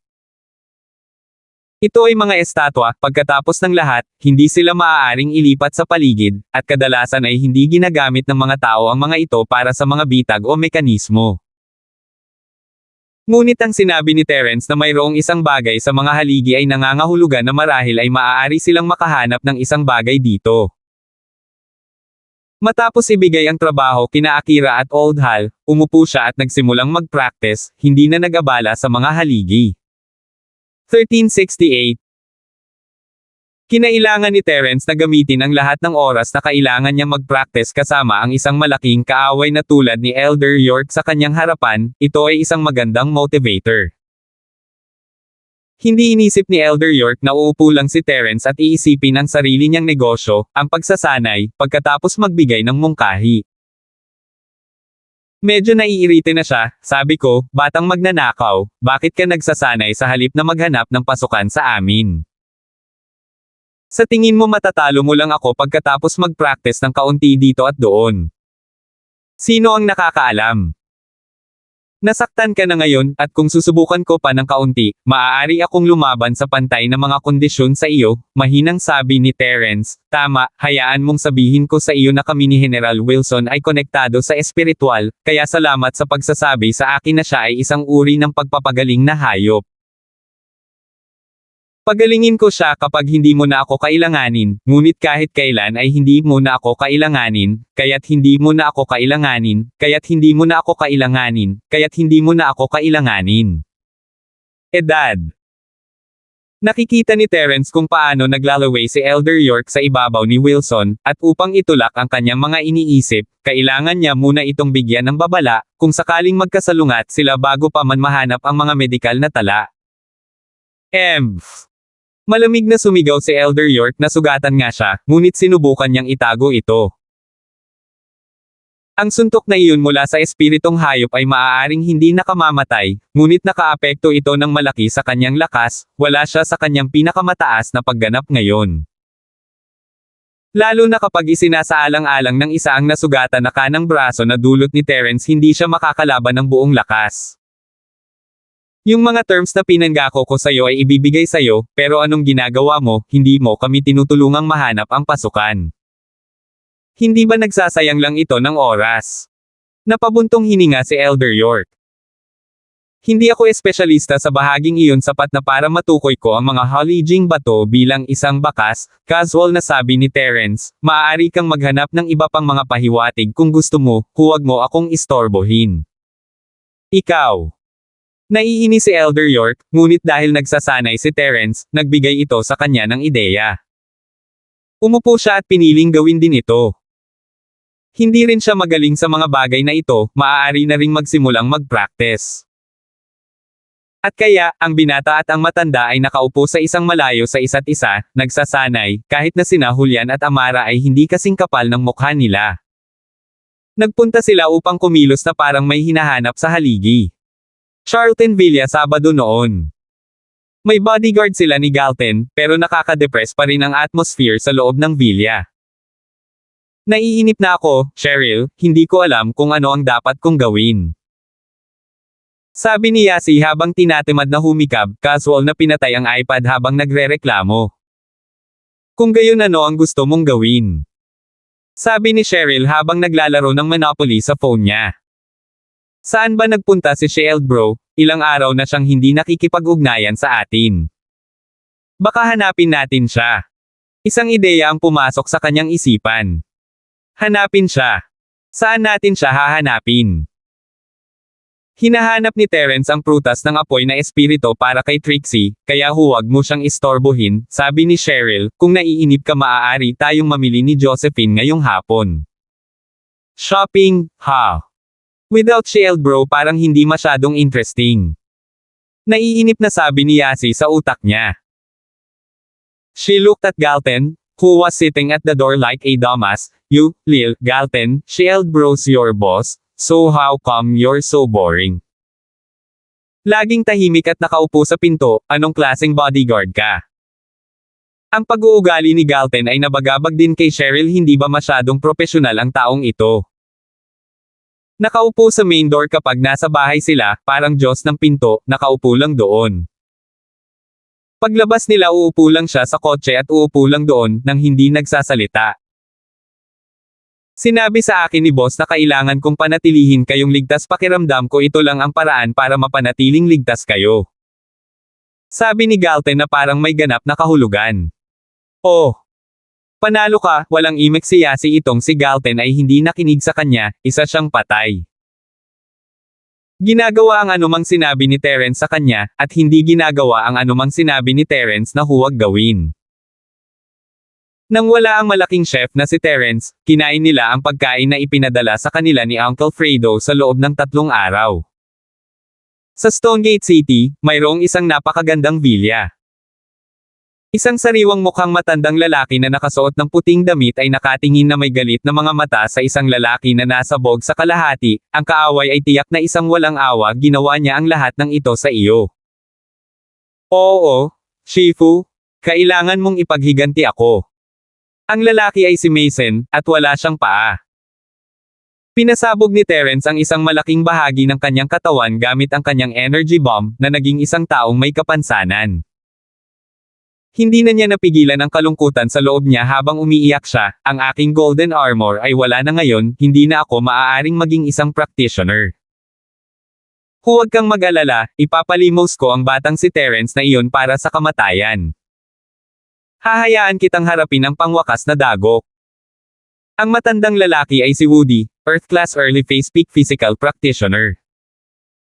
Ito ay mga estatwa, pagkatapos ng lahat, hindi sila maaaring ilipat sa paligid, at kadalasan ay hindi ginagamit ng mga tao ang mga ito para sa mga bitag o mekanismo. Ngunit ang sinabi ni Terence na mayroong isang bagay sa mga haligi ay nangangahulugan na marahil ay maaari silang makahanap ng isang bagay dito. Matapos ibigay ang trabaho kina Akira at Old Hall, umupo siya at nagsimulang mag-practice, hindi na nag-abala sa mga haligi. 1368. Kinailangan ni Terence na gamitin ang lahat ng oras na kailangan niyang mag-practice kasama ang isang malaking kaaway na tulad ni Elder York sa kanyang harapan, ito ay isang magandang motivator. Hindi inisip ni Elder York na uupo lang si Terence at iisipin ang sarili niyang negosyo, ang pagsasanay, pagkatapos magbigay ng mungkahi. Medyo naiirite na siya, sabi ko, batang magnanakaw, bakit ka nagsasanay sa halip na maghanap ng pasukan sa amin? Sa tingin mo matatalo mo lang ako pagkatapos mag-practice ng kaunti dito at doon. Sino ang nakakaalam? Nasaktan ka na ngayon, at kung susubukan ko pa ng kaunti, maaari akong lumaban sa pantay na mga kondisyon sa iyo, mahinang sabi ni Terence. Tama, hayaan mong sabihin ko sa iyo na kami ni General Wilson ay konektado sa espiritual, kaya salamat sa pagsasabi sa akin na siya ay isang uri ng pagpapagaling na hayop. Pagalingin ko siya kapag hindi mo na ako kailanganin, ngunit kahit kailan ay hindi mo na ako kailanganin, kaya't hindi mo na ako kailanganin, kaya't hindi mo na ako kailanganin, kaya't hindi mo na ako kailanganin. Edad. Nakikita ni Terence kung paano naglalaway si Elder York sa ibabaw ni Wilson, at upang itulak ang kanyang mga iniisip, kailangan niya muna itong bigyan ng babala, kung sakaling magkasalungat sila bago pa man mahanap ang mga medikal na tala. Malamig na sumigaw si Elder York na sugatan nga siya, ngunit sinubukan niyang itago ito. Ang suntok na iyon mula sa espiritong hayop ay maaaring hindi nakamamatay, ngunit nakaapekto ito ng malaki sa kanyang lakas, wala siya sa kanyang pinakamataas na pagganap ngayon. Lalo na kapag isinasaalang-alang ng isa ang nasugatan na kanang braso na dulot ni Terence, hindi siya makakalaban ng buong lakas. Yung mga terms na pinanggako ko sa'yo ay ibibigay sa'yo, pero anong ginagawa mo, hindi mo kami tinutulungang mahanap ang pasukan. Hindi ba nagsasayang lang ito ng oras? Napabuntong hininga si Elder York. Hindi ako espesyalista sa bahaging iyon sapat na para matukoy ko ang mga haliging bato bilang isang bakas, casual na sabi ni Terence, maaari kang maghanap ng iba pang mga pahiwatig kung gusto mo, huwag mo akong istorbohin. Ikaw. Naiinis si Elder York, ngunit dahil nagsasanay si Terence, nagbigay ito sa kanya ng ideya. Umupo siya at piniling gawin din ito. Hindi rin siya magaling sa mga bagay na ito, maaari na ring magsimulang mag-practice. At kaya, ang binata at ang matanda ay nakaupo sa isang malayo sa isa't isa, nagsasanay, kahit na sina Julian at Amara ay hindi kasing kapal ng mukha nila. Nagpunta sila upang kumilos na parang may hinahanap sa haligi. Charlton Villa Sabado noon. May bodyguard sila ni Galton, pero nakaka-depress pa rin ang atmosphere sa loob ng villa. Naiinip na ako, Cheryl, hindi ko alam kung ano ang dapat kong gawin. Sabi ni Yasi habang tinatimad na humikab, casual na pinatay ang iPad habang nagrereklamo. Kung gayon ano ang gusto mong gawin? Sabi ni Cheryl habang naglalaro ng Monopoly sa phone niya. Saan ba nagpunta si Shield bro? Ilang araw na siyang hindi nakikipag-ugnayan sa atin. Baka hanapin natin siya. Isang ideya ang pumasok sa kanyang isipan. Hanapin siya. Saan natin siya hahanapin? Hinahanap ni Terence ang prutas ng apoy na espirito para kay Trixie, kaya huwag mo siyang istorbohin, sabi ni Cheryl, kung naiinip ka maaari tayong mamili ni Josephine ngayong hapon. Shopping, ha? Without Shield bro parang hindi masyadong interesting. Naiinip na sabi ni Yasi sa utak niya. She looked at Galton, who was sitting at the door like a dumbass. You, Lil, Galton, Shield Bros your boss, so how come you're so boring? Laging tahimik at nakaupo sa pinto, anong klaseng bodyguard ka? Ang pag-uugali ni Galton ay nabagabag din kay Cheryl, hindi ba masyadong propesyonal ang taong ito? Nakaupo sa main door kapag nasa bahay sila, parang Diyos ng pinto, nakaupo lang doon. Paglabas nila uupo lang siya sa kotse at uupo lang doon, nang hindi nagsasalita. Sinabi sa akin ni boss na kailangan kong panatilihin kayong ligtas, pakiramdam ko ito lang ang paraan para mapanatiling ligtas kayo. Sabi ni Galton na parang may ganap na kahulugan. Oh! Panalo ka, walang imeksiyasi itong si Galton ay hindi nakinig sa kanya, isa siyang patay. Ginagawa ang anumang sinabi ni Terence sa kanya, at hindi ginagawa ang anumang sinabi ni Terence na huwag gawin. Nang wala ang malaking chef na si Terence, kinain nila ang pagkain na ipinadala sa kanila ni Uncle Fredo sa loob ng 3 araw. Sa Stonegate City, mayroong isang napakagandang villa. Isang sariwang mukhang matandang lalaki na nakasuot ng puting damit ay nakatingin na may galit na mga mata sa isang lalaki na nasabog sa kalahati. Ang kaaway ay tiyak na isang walang awa, ginawa niya ang lahat ng ito sa iyo. Oo, Shifu, kailangan mong ipaghiganti ako. Ang lalaki ay si Mason, at wala siyang paa. Pinasabog ni Terence ang isang malaking bahagi ng kanyang katawan gamit ang kanyang energy bomb, na naging isang taong may kapansanan. Hindi na niya napigilan ang kalungkutan sa loob niya habang umiiyak siya, ang aking golden armor ay wala na ngayon, hindi na ako maaaring maging isang practitioner. Huwag kang mag-alala, ipapalimos ko ang batang si Terence na iyon para sa kamatayan. Hahayaan kitang harapin ang pangwakas na dagok. Ang matandang lalaki ay si Woody, Earth Class Early Phase Peak Physical Practitioner.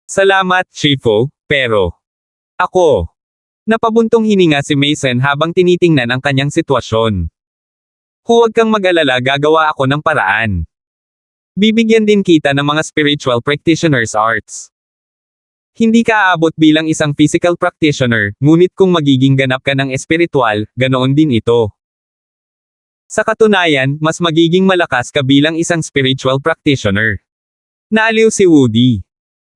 Salamat, Shifu, pero ako. Napabuntong hininga si Mason habang tinitingnan ang kanyang sitwasyon. Huwag kang mag-alala, gagawa ako ng paraan. Bibigyan din kita ng mga spiritual practitioner's arts. Hindi ka aabot bilang isang physical practitioner, ngunit kung magiging ganap ka ng espiritual, ganoon din ito. Sa katunayan, mas magiging malakas ka bilang isang spiritual practitioner. Naaliw si Woody.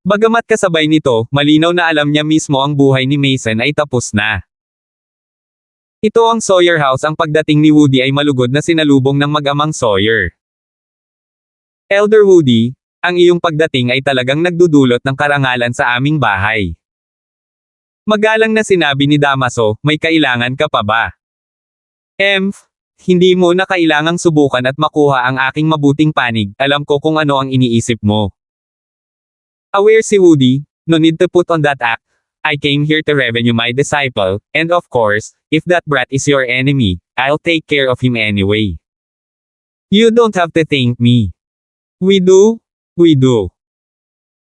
Bagamat kasabay nito, malinaw na alam niya mismo ang buhay ni Mason ay tapos na. Ito ang Sawyer House. Ang pagdating ni Woody ay malugod na sinalubong ng mag-amang Sawyer. Elder Woody, ang iyong pagdating ay talagang nagdudulot ng karangalan sa aming bahay. Magalang na sinabi ni Damaso, may kailangan ka pa ba? Hindi mo na kailangang subukan at makuha ang aking mabuting panig, alam ko kung ano ang iniisip mo. Aware si Woody, no need to put on that act. I came here to revenue my disciple, and of course, if that brat is your enemy, I'll take care of him anyway. You don't have to thank me. We do.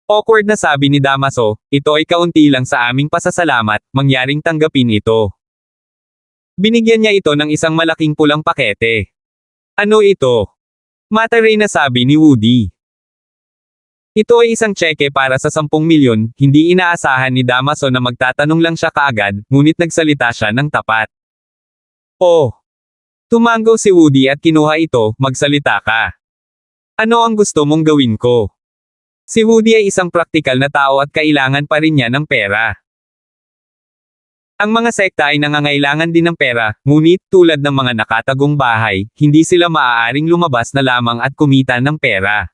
Awkward na sabi ni Damaso, ito ay kaunti lang sa aming pasasalamat, mangyaring tanggapin ito. Binigyan niya ito ng isang malaking pulang pakete. Ano ito? Mataray na sabi ni Woody. Ito ay isang tseke para sa 10 milyon, hindi inaasahan ni Damaso na magtatanong lang siya kaagad, ngunit nagsalita siya ng tapat. Oh! Tumango si Woody at kinuha ito, magsalita ka. Ano ang gusto mong gawin ko? Si Woody ay isang praktikal na tao at kailangan pa rin niya ng pera. Ang mga sekta ay nangangailangan din ng pera, ngunit tulad ng mga nakatagong bahay, hindi sila maaaring lumabas na lamang at kumita ng pera.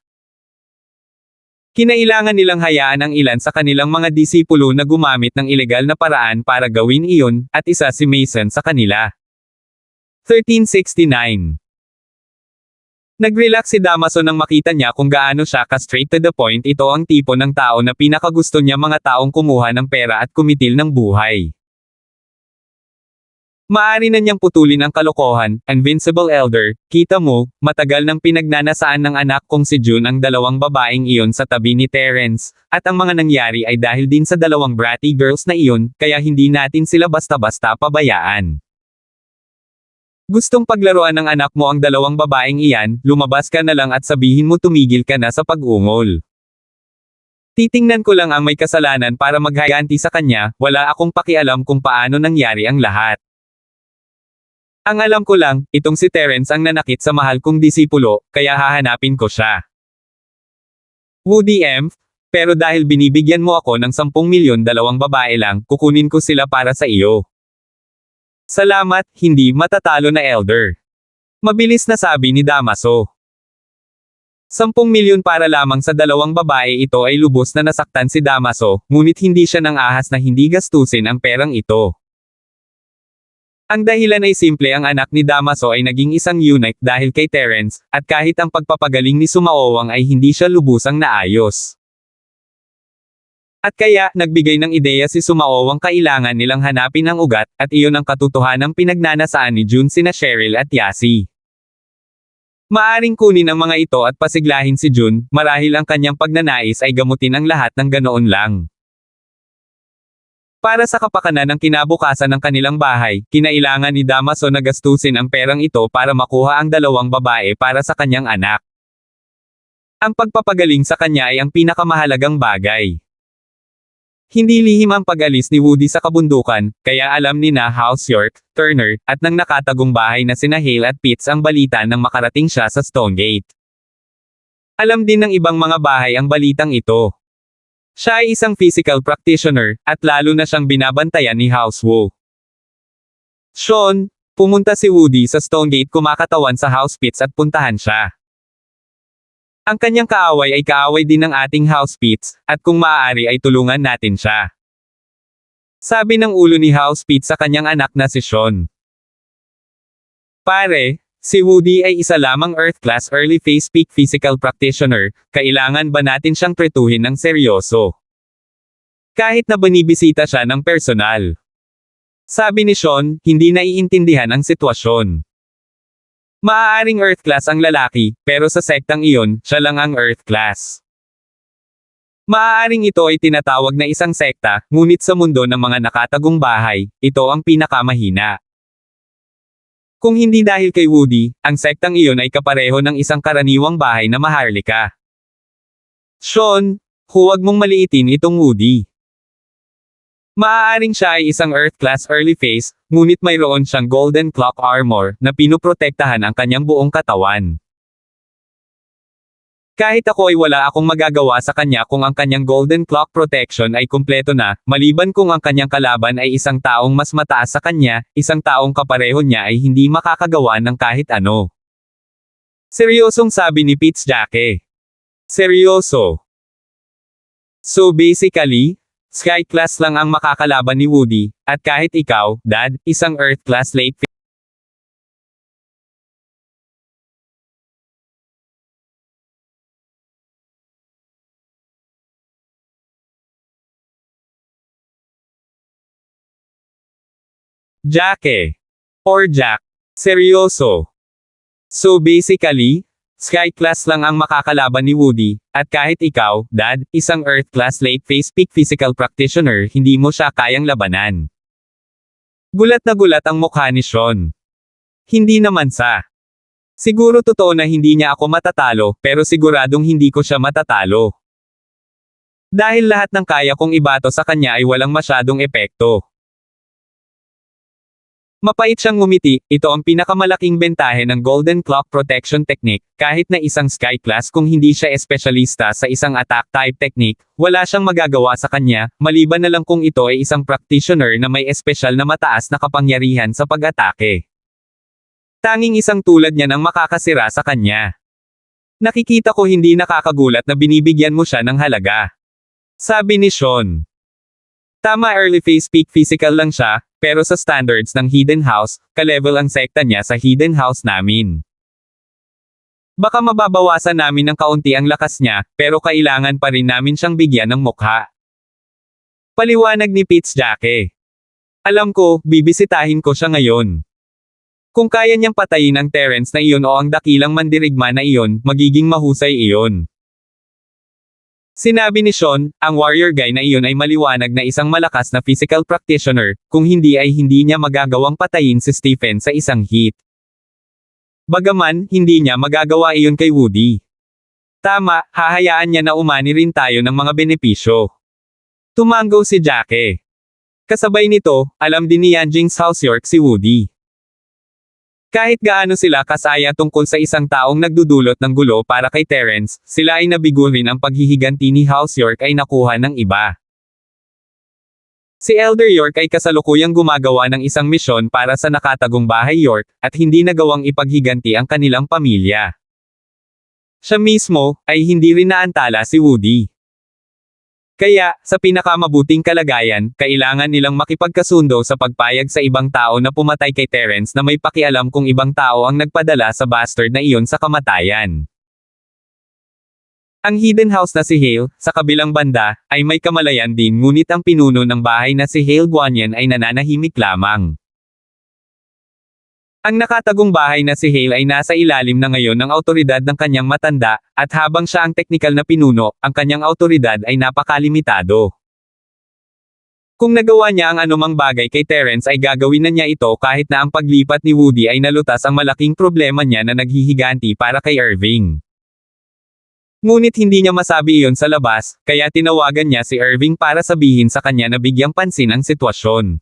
Kinailangan nilang hayaan ang ilan sa kanilang mga disipulo na gumamit ng ilegal na paraan para gawin iyon, at isa si Mason sa kanila. 1369. Nag-relax si Damaso nang makita niya kung gaano siya ka-straight to the point. Ito ang tipo ng tao na pinakagusto niya, mga taong kumuha ng pera at kumitil ng buhay. Maari na niyang putulin ang kalokohan, Invincible Elder, kita mo, matagal nang pinagnanasaan ng anak kong si June ang dalawang babaeng iyon sa tabi ni Terence, at ang mga nangyari ay dahil din sa dalawang bratty girls na iyon, kaya hindi natin sila basta-basta pabayaan. Gustong paglaruan ng anak mo ang dalawang babaeng iyan, lumabas ka na lang at sabihin mo tumigil ka na sa pag-ungol. Titingnan ko lang ang may kasalanan para maghayanti sa kanya, wala akong pakialam kung paano nangyari ang lahat. Ang alam ko lang, itong si Terence ang nanakit sa mahal kong disipulo, kaya hahanapin ko siya. Woody M. Pero dahil binibigyan mo ako ng 10 milyon, 2 babae lang, kukunin ko sila para sa iyo. Salamat, hindi matatalo na elder. Mabilis na sabi ni Damaso. 10 milyon para lamang sa 2 babae, ito ay lubos na nasaktan si Damaso, ngunit hindi siya nang ahas na hindi gastusin ang perang ito. Ang dahilan ay simple, ang anak ni Damaso ay naging isang eunuch dahil kay Terence, at kahit ang pagpapagaling ni Sumaowang ay hindi siya lubusang naayos. At kaya, nagbigay ng ideya si Sumaowang kailangan nilang hanapin ang ugat, at iyon ang katotohanang pinagnanasaan ni Jun sina Cheryl at Yasi. Maaring kunin ang mga ito at pasiglahin si Jun, marahil ang kanyang pagnanais ay gamutin ang lahat ng ganoon lang. Para sa kapakanan ng kinabukasan ng kanilang bahay, kinailangan ni Damaso na gastusin ang perang ito para makuha ang 2 babae para sa kanyang anak. Ang pagpapagaling sa kanya ay ang pinakamahalagang bagay. Hindi lihim ang pag-alis ni Woody sa kabundukan, kaya alam ni na House York, Turner, at ng nakatagong bahay na sina Hale at Pitts ang balita nang makarating siya sa Stonegate. Alam din ng ibang mga bahay ang balitang ito. Siya ay isang physical practitioner, at lalo na siyang binabantayan ni House Wu. Sean, pumunta si Woody sa Stonegate kumakatawan sa House Pitts at puntahan siya. Ang kanyang kaaway ay kaaway din ng ating House Pitts, at kung maaari ay tulungan natin siya. Sabi ng ulo ni House Pitts sa kanyang anak na si Sean. Pare, si Woody ay isa lamang Earth-class early phase peak physical practitioner, kailangan ba natin siyang tretuhin ng seryoso? Kahit na binibisita siya ng personal. Sabi ni Sean, hindi naiintindihan ang sitwasyon. Maaaring Earth-class ang lalaki, pero sa sektang iyon, siya lang ang Earth-class. Maaaring ito ay tinatawag na isang sekta, ngunit sa mundo ng mga nakatagong bahay, ito ang pinakamahina. Kung hindi dahil kay Woody, ang sektang iyon ay kapareho ng isang karaniwang bahay na maharlika. Sean, huwag mong maliitin itong Woody. Maaaring siya ay isang Earth-class early phase, ngunit mayroon siyang golden clock armor na pinuprotektahan ang kanyang buong katawan. Kahit ako ay wala akong magagawa sa kanya kung ang kanyang golden clock protection ay kumpleto na, maliban kung ang kanyang kalaban ay isang taong mas mataas sa kanya, isang taong kapareho niya ay hindi makakagawa ng kahit ano. Seryosong sabi ni Pitts Jacke. Seryoso. So basically, Sky Class lang ang makakalaban ni Woody, at kahit ikaw, Dad, isang Earth Class late phase. Jacke. Or Jack. Seryoso. So basically, Sky Class lang ang makakalaban ni Woody, at kahit ikaw, Dad, isang Earth Class late phase peak physical practitioner, hindi mo siya kayang labanan. Gulat na gulat ang mukha ni Sean. Hindi naman sa. Siguro totoo na hindi niya ako matatalo, pero siguradong hindi ko siya matatalo. Dahil lahat ng kaya kong ibato sa kanya ay walang masyadong epekto. Mapait siyang ngumiti, ito ang pinakamalaking bentahe ng Golden Clock Protection Technique, kahit na isang Sky Class kung hindi siya espesyalista sa isang attack type technique, wala siyang magagawa sa kanya, maliban na lang kung ito ay isang practitioner na may espesyal na mataas na kapangyarihan sa pag-atake. Tanging isang tulad niya nang makakasira sa kanya. Nakikita ko hindi nakakagulat na binibigyan mo siya ng halaga. Sabi ni Sean. Tama, early phase peak physical lang siya, pero sa standards ng Hidden House, ka-level ang sekta niya sa Hidden House namin. Baka mababawasan namin ng kaunti ang lakas niya, pero kailangan pa rin namin siyang bigyan ng mukha. Paliwanag ni Pitts Jacke. Alam ko, bibisitahin ko siya ngayon. Kung kaya niyang patayin ang Terence na iyon o ang dakilang mandirigma na iyon, magiging mahusay iyon. Sinabi ni Sean, ang warrior guy na iyon ay maliwanag na isang malakas na physical practitioner, kung hindi ay hindi niya magagawang patayin si Stephen sa isang hit. Bagaman, hindi niya magagawa iyon kay Woody. Tama, hahayaan niya na umani rin tayo ng mga benepisyo. Tumango si Jacke. Kasabay nito, alam din ni Yanjing's House York si Woody. Kahit gaano sila kasaya tungkol sa isang taong nagdudulot ng gulo para kay Terence, sila ay nabigo rin ang paghihiganti ni House York ay nakuha ng iba. Si Elder York ay kasalukuyang gumagawa ng isang misyon para sa nakatagong bahay York, at hindi nagawang ipaghiganti ang kanilang pamilya. Siya mismo, ay hindi rin naantala si Woody. Kaya, sa pinakamabuting kalagayan, kailangan nilang makipagkasundo sa pagpayag sa ibang tao na pumatay kay Terence na may pakialam kung ibang tao ang nagpadala sa bastard na iyon sa kamatayan. Ang hidden house na si Hale, sa kabilang banda, ay may kamalayan din ngunit ang pinuno ng bahay na si Hale Guanyan ay nananahimik lamang. Ang nakatagong bahay na si Hale ay nasa ilalim na ngayon ng awtoridad ng kanyang matanda, at habang siya ang teknikal na pinuno, ang kanyang awtoridad ay napakalimitado. Kung nagawa niya ang anumang bagay kay Terence ay gagawin na niya ito kahit na ang paglipat ni Woody ay nalutas ang malaking problema niya na naghihiganti para kay Irving. Ngunit hindi niya masabi iyon sa labas, kaya tinawagan niya si Irving para sabihin sa kanya na bigyang pansin ang sitwasyon.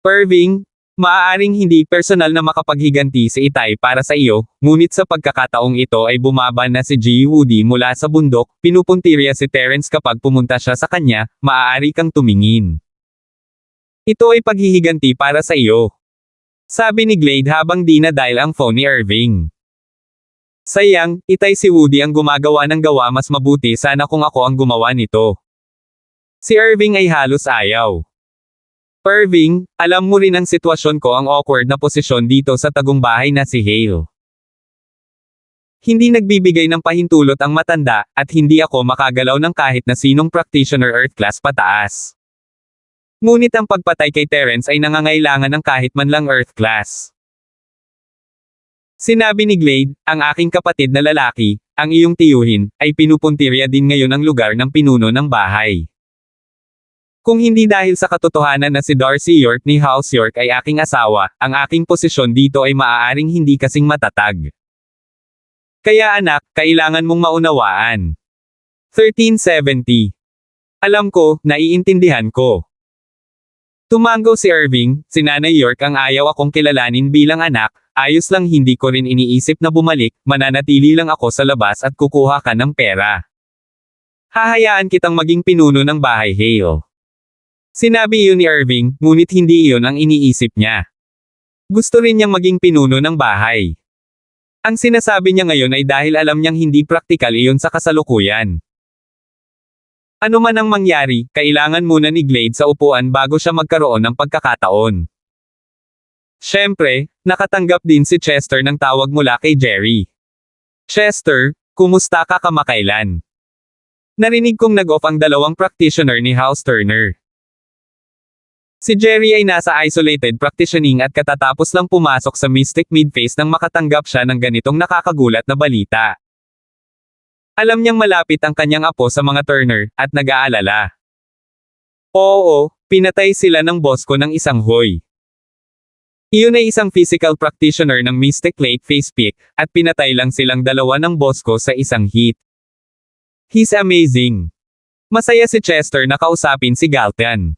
Irving, maaaring hindi personal na makapaghiganti si Itay para sa iyo, ngunit sa pagkakataong ito ay bumaba na si G. Woody mula sa bundok, pinupuntirya si Terence kapag pumunta siya sa kanya, maaari kang tumingin. Ito ay paghihiganti para sa iyo. Sabi ni Glade habang dinadial ang phone ni Irving. Sayang, Itay si Woody ang gumagawa ng gawa mas mabuti sana kung ako ang gumawa nito. Si Irving ay halos ayaw. Irving, alam mo rin ang sitwasyon ko ang awkward na posisyon dito sa tagong bahay na si Hale. Hindi nagbibigay ng pahintulot ang matanda, at hindi ako makagalaw ng kahit na sinong practitioner Earth class pataas. Ngunit ang pagpatay kay Terence ay nangangailangan ng kahit man lang Earth class. Sinabi ni Glade, ang aking kapatid na lalaki, ang iyong tiyuhin, ay pinupuntirya din ngayon ang lugar ng pinuno ng bahay. Kung hindi dahil sa katotohanan na si Darcy York ni House York ay aking asawa, ang aking posisyon dito ay maaaring hindi kasing matatag. Kaya anak, kailangan mong maunawaan. 1370. Alam ko, naiintindihan ko. Tumango si Irving, si Nanay York ang ayaw akong kilalanin bilang anak, ayos lang hindi ko rin iniisip na bumalik, mananatili lang ako sa labas at kukuha ka ng pera. Hahayaan kitang maging pinuno ng bahay Hale. Sinabi iyon ni Irving, ngunit hindi iyon ang iniisip niya. Gusto rin niyang maging pinuno ng bahay. Ang sinasabi niya ngayon ay dahil alam niyang hindi praktikal iyon sa kasalukuyan. Ano man ang mangyari, kailangan muna ni Glade sa upuan bago siya magkaroon ng pagkakataon. Siyempre, nakatanggap din si Chester ng tawag mula kay Jerry. Chester, kumusta ka kamakailan? Narinig kong nag-off ang dalawang practitioner ni House Turner. Si Jerry ay nasa isolated practicing at katatapos lang pumasok sa Mystic Midface nang makatanggap siya ng ganitong nakakagulat na balita. Alam niyang malapit ang kanyang apo sa mga Turner, at nag-aalala. Oo, pinatay sila ng boss ko ng isang hoy. Iyon ay isang physical practitioner ng Mystic Lake Face Peak, at pinatay lang silang dalawa ng boss ko sa isang hit. He's amazing. Masaya si Chester na kausapin si Galtan.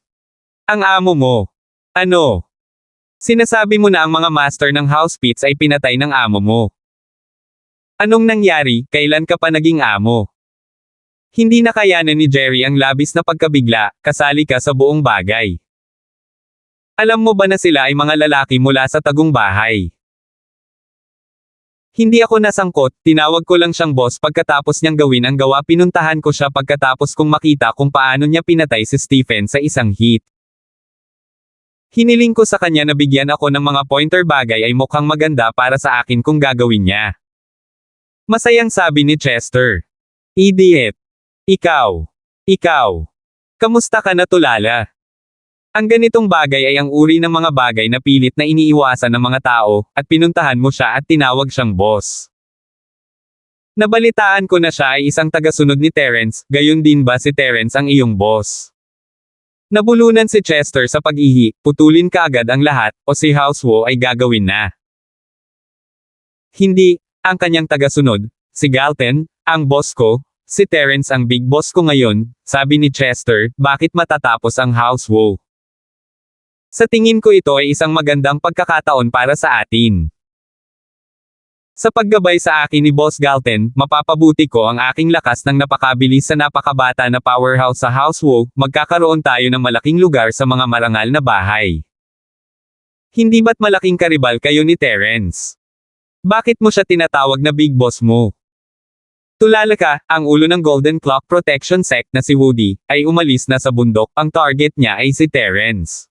Ang amo mo. Ano? Sinasabi mo na ang mga master ng House Pits ay pinatay ng amo mo. Anong nangyari, kailan ka pa naging amo? Hindi nakayanan ni Jerry ang labis na pagkabigla, kasali ka sa buong bagay. Alam mo ba na sila ay mga lalaki mula sa tagong bahay? Hindi ako nasangkot, tinawag ko lang siyang boss pagkatapos niyang gawin ang gawa, pinuntahan ko siya pagkatapos kong makita kung paano niya pinatay si Stephen sa isang hit. Hiniling ko sa kanya na bigyan ako ng mga pointer bagay ay mukhang maganda para sa akin kung gagawin niya. Masayang sabi ni Chester. Idiot. Ikaw. Kamusta ka na tulala? Ang ganitong bagay ay ang uri ng mga bagay na pilit na iniiwasan ng mga tao, at pinuntahan mo siya at tinawag siyang boss. Nabalitaan ko na siya ay isang tagasunod ni Terence, gayon din ba si Terence ang iyong boss? Nabulunan si Chester sa pag-ihi, putulin kaagad ang lahat, o si Housewo ay gagawin na. Hindi, ang kanyang tagasunod, si Galton, ang boss ko, si Terence ang big boss ko ngayon, sabi ni Chester, bakit matatapos ang Housewo? Sa tingin ko ito ay isang magandang pagkakataon para sa atin. Sa paggabay sa akin ni Boss Galten, mapapabuti ko ang aking lakas ng napakabilis sa napakabata na powerhouse sa Housework, magkakaroon tayo ng malaking lugar sa mga marangal na bahay. Hindi ba't malaking karibal kayo ni Terence? Bakit mo siya tinatawag na Big Boss mo? Tulala ka, ang ulo ng Golden Clock Protection Sect na si Woody, ay umalis na sa bundok, ang target niya ay si Terence.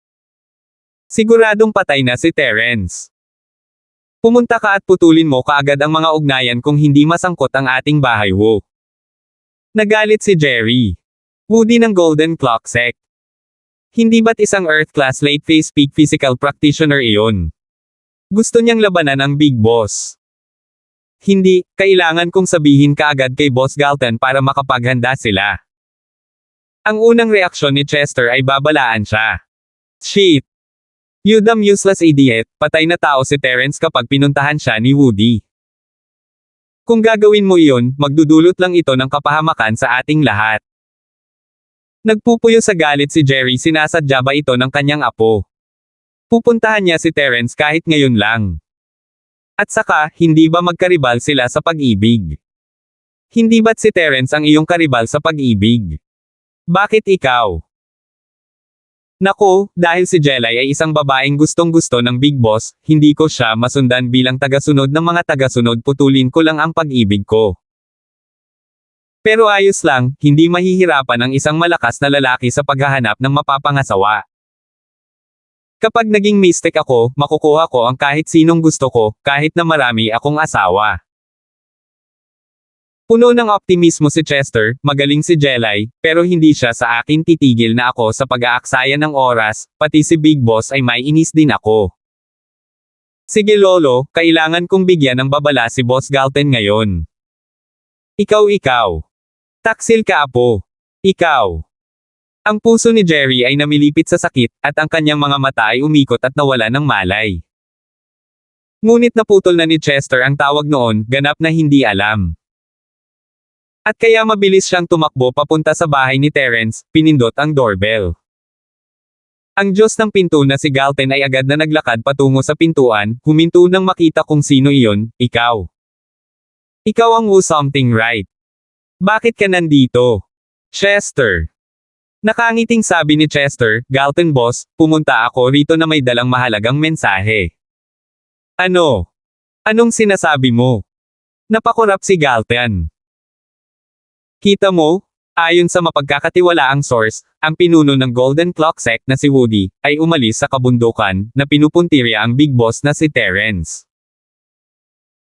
Siguradong patay na si Terence. Pumunta ka at putulin mo kaagad ang mga ugnayan kung hindi masangkot ang ating bahay wo. Nagalit si Jerry. Woody ng Golden Clock Sect. Hindi ba't isang Earth-class late-phase peak physical practitioner iyon? Gusto niyang labanan ang Big Boss. Hindi, kailangan kong sabihin kaagad kay Boss Galten para makapaghanda sila. Ang unang reaksyon ni Chester ay babalaan siya. Shit! You dumb useless idiot, patay na tao si Terence kapag pinuntahan siya ni Woody. Kung gagawin mo iyon, magdudulot lang ito ng kapahamakan sa ating lahat. Nagpupuyo sa galit si Jerry, sinasadya ba ito ng kanyang apo? Pupuntahan niya si Terence kahit ngayon lang. At saka, hindi ba magkaribal sila sa pag-ibig? Hindi ba't si Terence ang iyong karibal sa pag-ibig? Bakit ikaw? Nako, dahil si Jelay ay isang babaeng gustong-gusto ng Big Boss, hindi ko siya masundan bilang tagasunod ng mga tagasunod, putulin ko lang ang pag-ibig ko. Pero ayos lang, hindi mahihirapan ang isang malakas na lalaki sa paghahanap ng mapapangasawa. Kapag naging mystic ako, makukuha ko ang kahit sinong gusto ko, kahit na marami akong asawa. Puno ng optimismo si Chester, magaling si Jelay, pero hindi siya sa akin titigil na ako sa pag-aaksaya ng oras, pati si Big Boss ay may inis din ako. Sige lolo, kailangan kong bigyan ng babala si Boss Galten ngayon. Ikaw. Taksil ka apo. Ikaw. Ang puso ni Jerry ay namilipit sa sakit, at ang kanyang mga mata ay umikot at nawala ng malay. Ngunit naputol na ni Chester ang tawag noon, ganap na hindi alam. At kaya mabilis siyang tumakbo papunta sa bahay ni Terence, pinindot ang doorbell. Ang Diyos ng pinto na si Galten ay agad na naglakad patungo sa pintuan, huminto nang makita kung sino iyon, ikaw. Ikaw ang who something right. Bakit ka nandito? Chester. Nakangiting sabi ni Chester, Galten boss, pumunta ako rito na may dalang mahalagang mensahe. Ano? Anong sinasabi mo? Napakurap si Galten. Kita mo? Ayon sa mapagkakatiwalaang source, ang pinuno ng Golden Clock Sect na si Woody, ay umalis sa kabundukan, na pinupuntirya ang Big Boss na si Terence.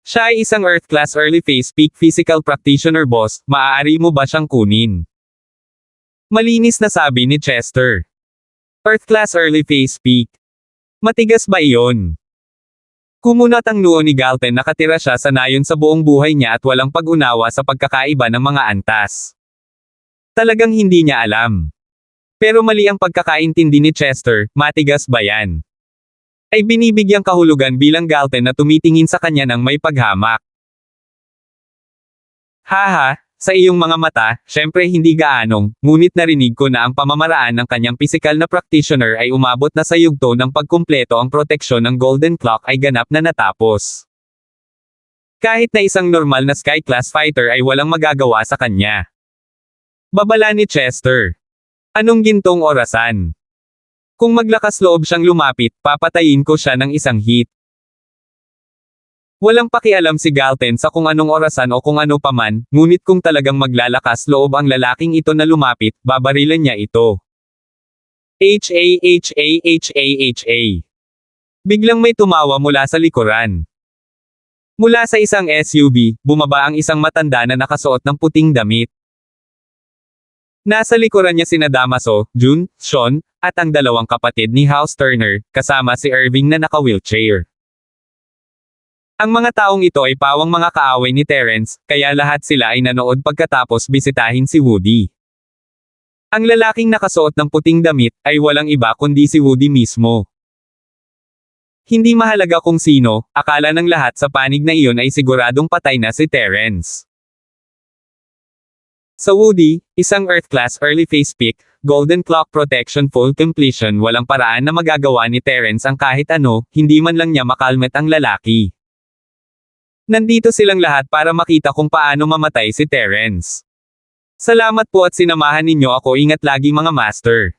Siya ay isang Earth-class early phase peak physical practitioner boss, maaari mo ba siyang kunin? Malinis na sabi ni Chester. Earth-class early phase peak. Matigas ba iyon? Kumunat ang noo ni Galten, nakatira siya sa nayon sa buong buhay niya at walang pag-unawa sa pagkakaiba ng mga antas. Talagang hindi niya alam. Pero mali ang pagkakaintindi ni Chester, matigas ba yan? Ay binibigyang kahulugan bilang Galten na tumitingin sa kanya ng may paghamak. Haha, sa iyong mga mata, syempre hindi gaanong, ngunit narinig ko na ang pamamaraan ng kanyang pisikal na practitioner ay umabot na sa yugto ng pagkumpleto, ang proteksyon ng Golden Clock ay ganap na natapos. Kahit na isang normal na Sky Class fighter ay walang magagawa sa kanya. Babala ni Chester. Anong gintong orasan? Kung maglakas loob siyang lumapit, papatayin ko siya ng isang hit. Walang pakialam si Galten sa kung anong orasan o kung ano paman, ngunit kung talagang maglalakas loob ang lalaking ito na lumapit, babarilan niya ito. Ha. Biglang may tumawa mula sa likuran. Mula sa isang SUV, bumaba ang isang matanda na nakasuot ng puting damit. Nasa likuran niya sina Damaso, June, Sean, at ang dalawang kapatid ni House Turner, kasama si Irving na naka-wheelchair. Ang mga taong ito ay pawang mga kaaway ni Terence, kaya lahat sila ay nanood pagkatapos bisitahin si Woody. Ang lalaking nakasuot ng puting damit ay walang iba kundi si Woody mismo. Hindi mahalaga kung sino, akala ng lahat sa panig na iyon ay siguradong patay na si Terence. Sa Woody, isang Earth Class Early Phase Pick, Golden Clock Protection Full Completion, walang paraan na magagawa ni Terrence ang kahit ano, hindi man lang niya makalmet ang lalaki. Nandito silang lahat para makita kung paano mamatay si Terrence. Salamat po at sinamahan ninyo ako, ingat lagi mga master.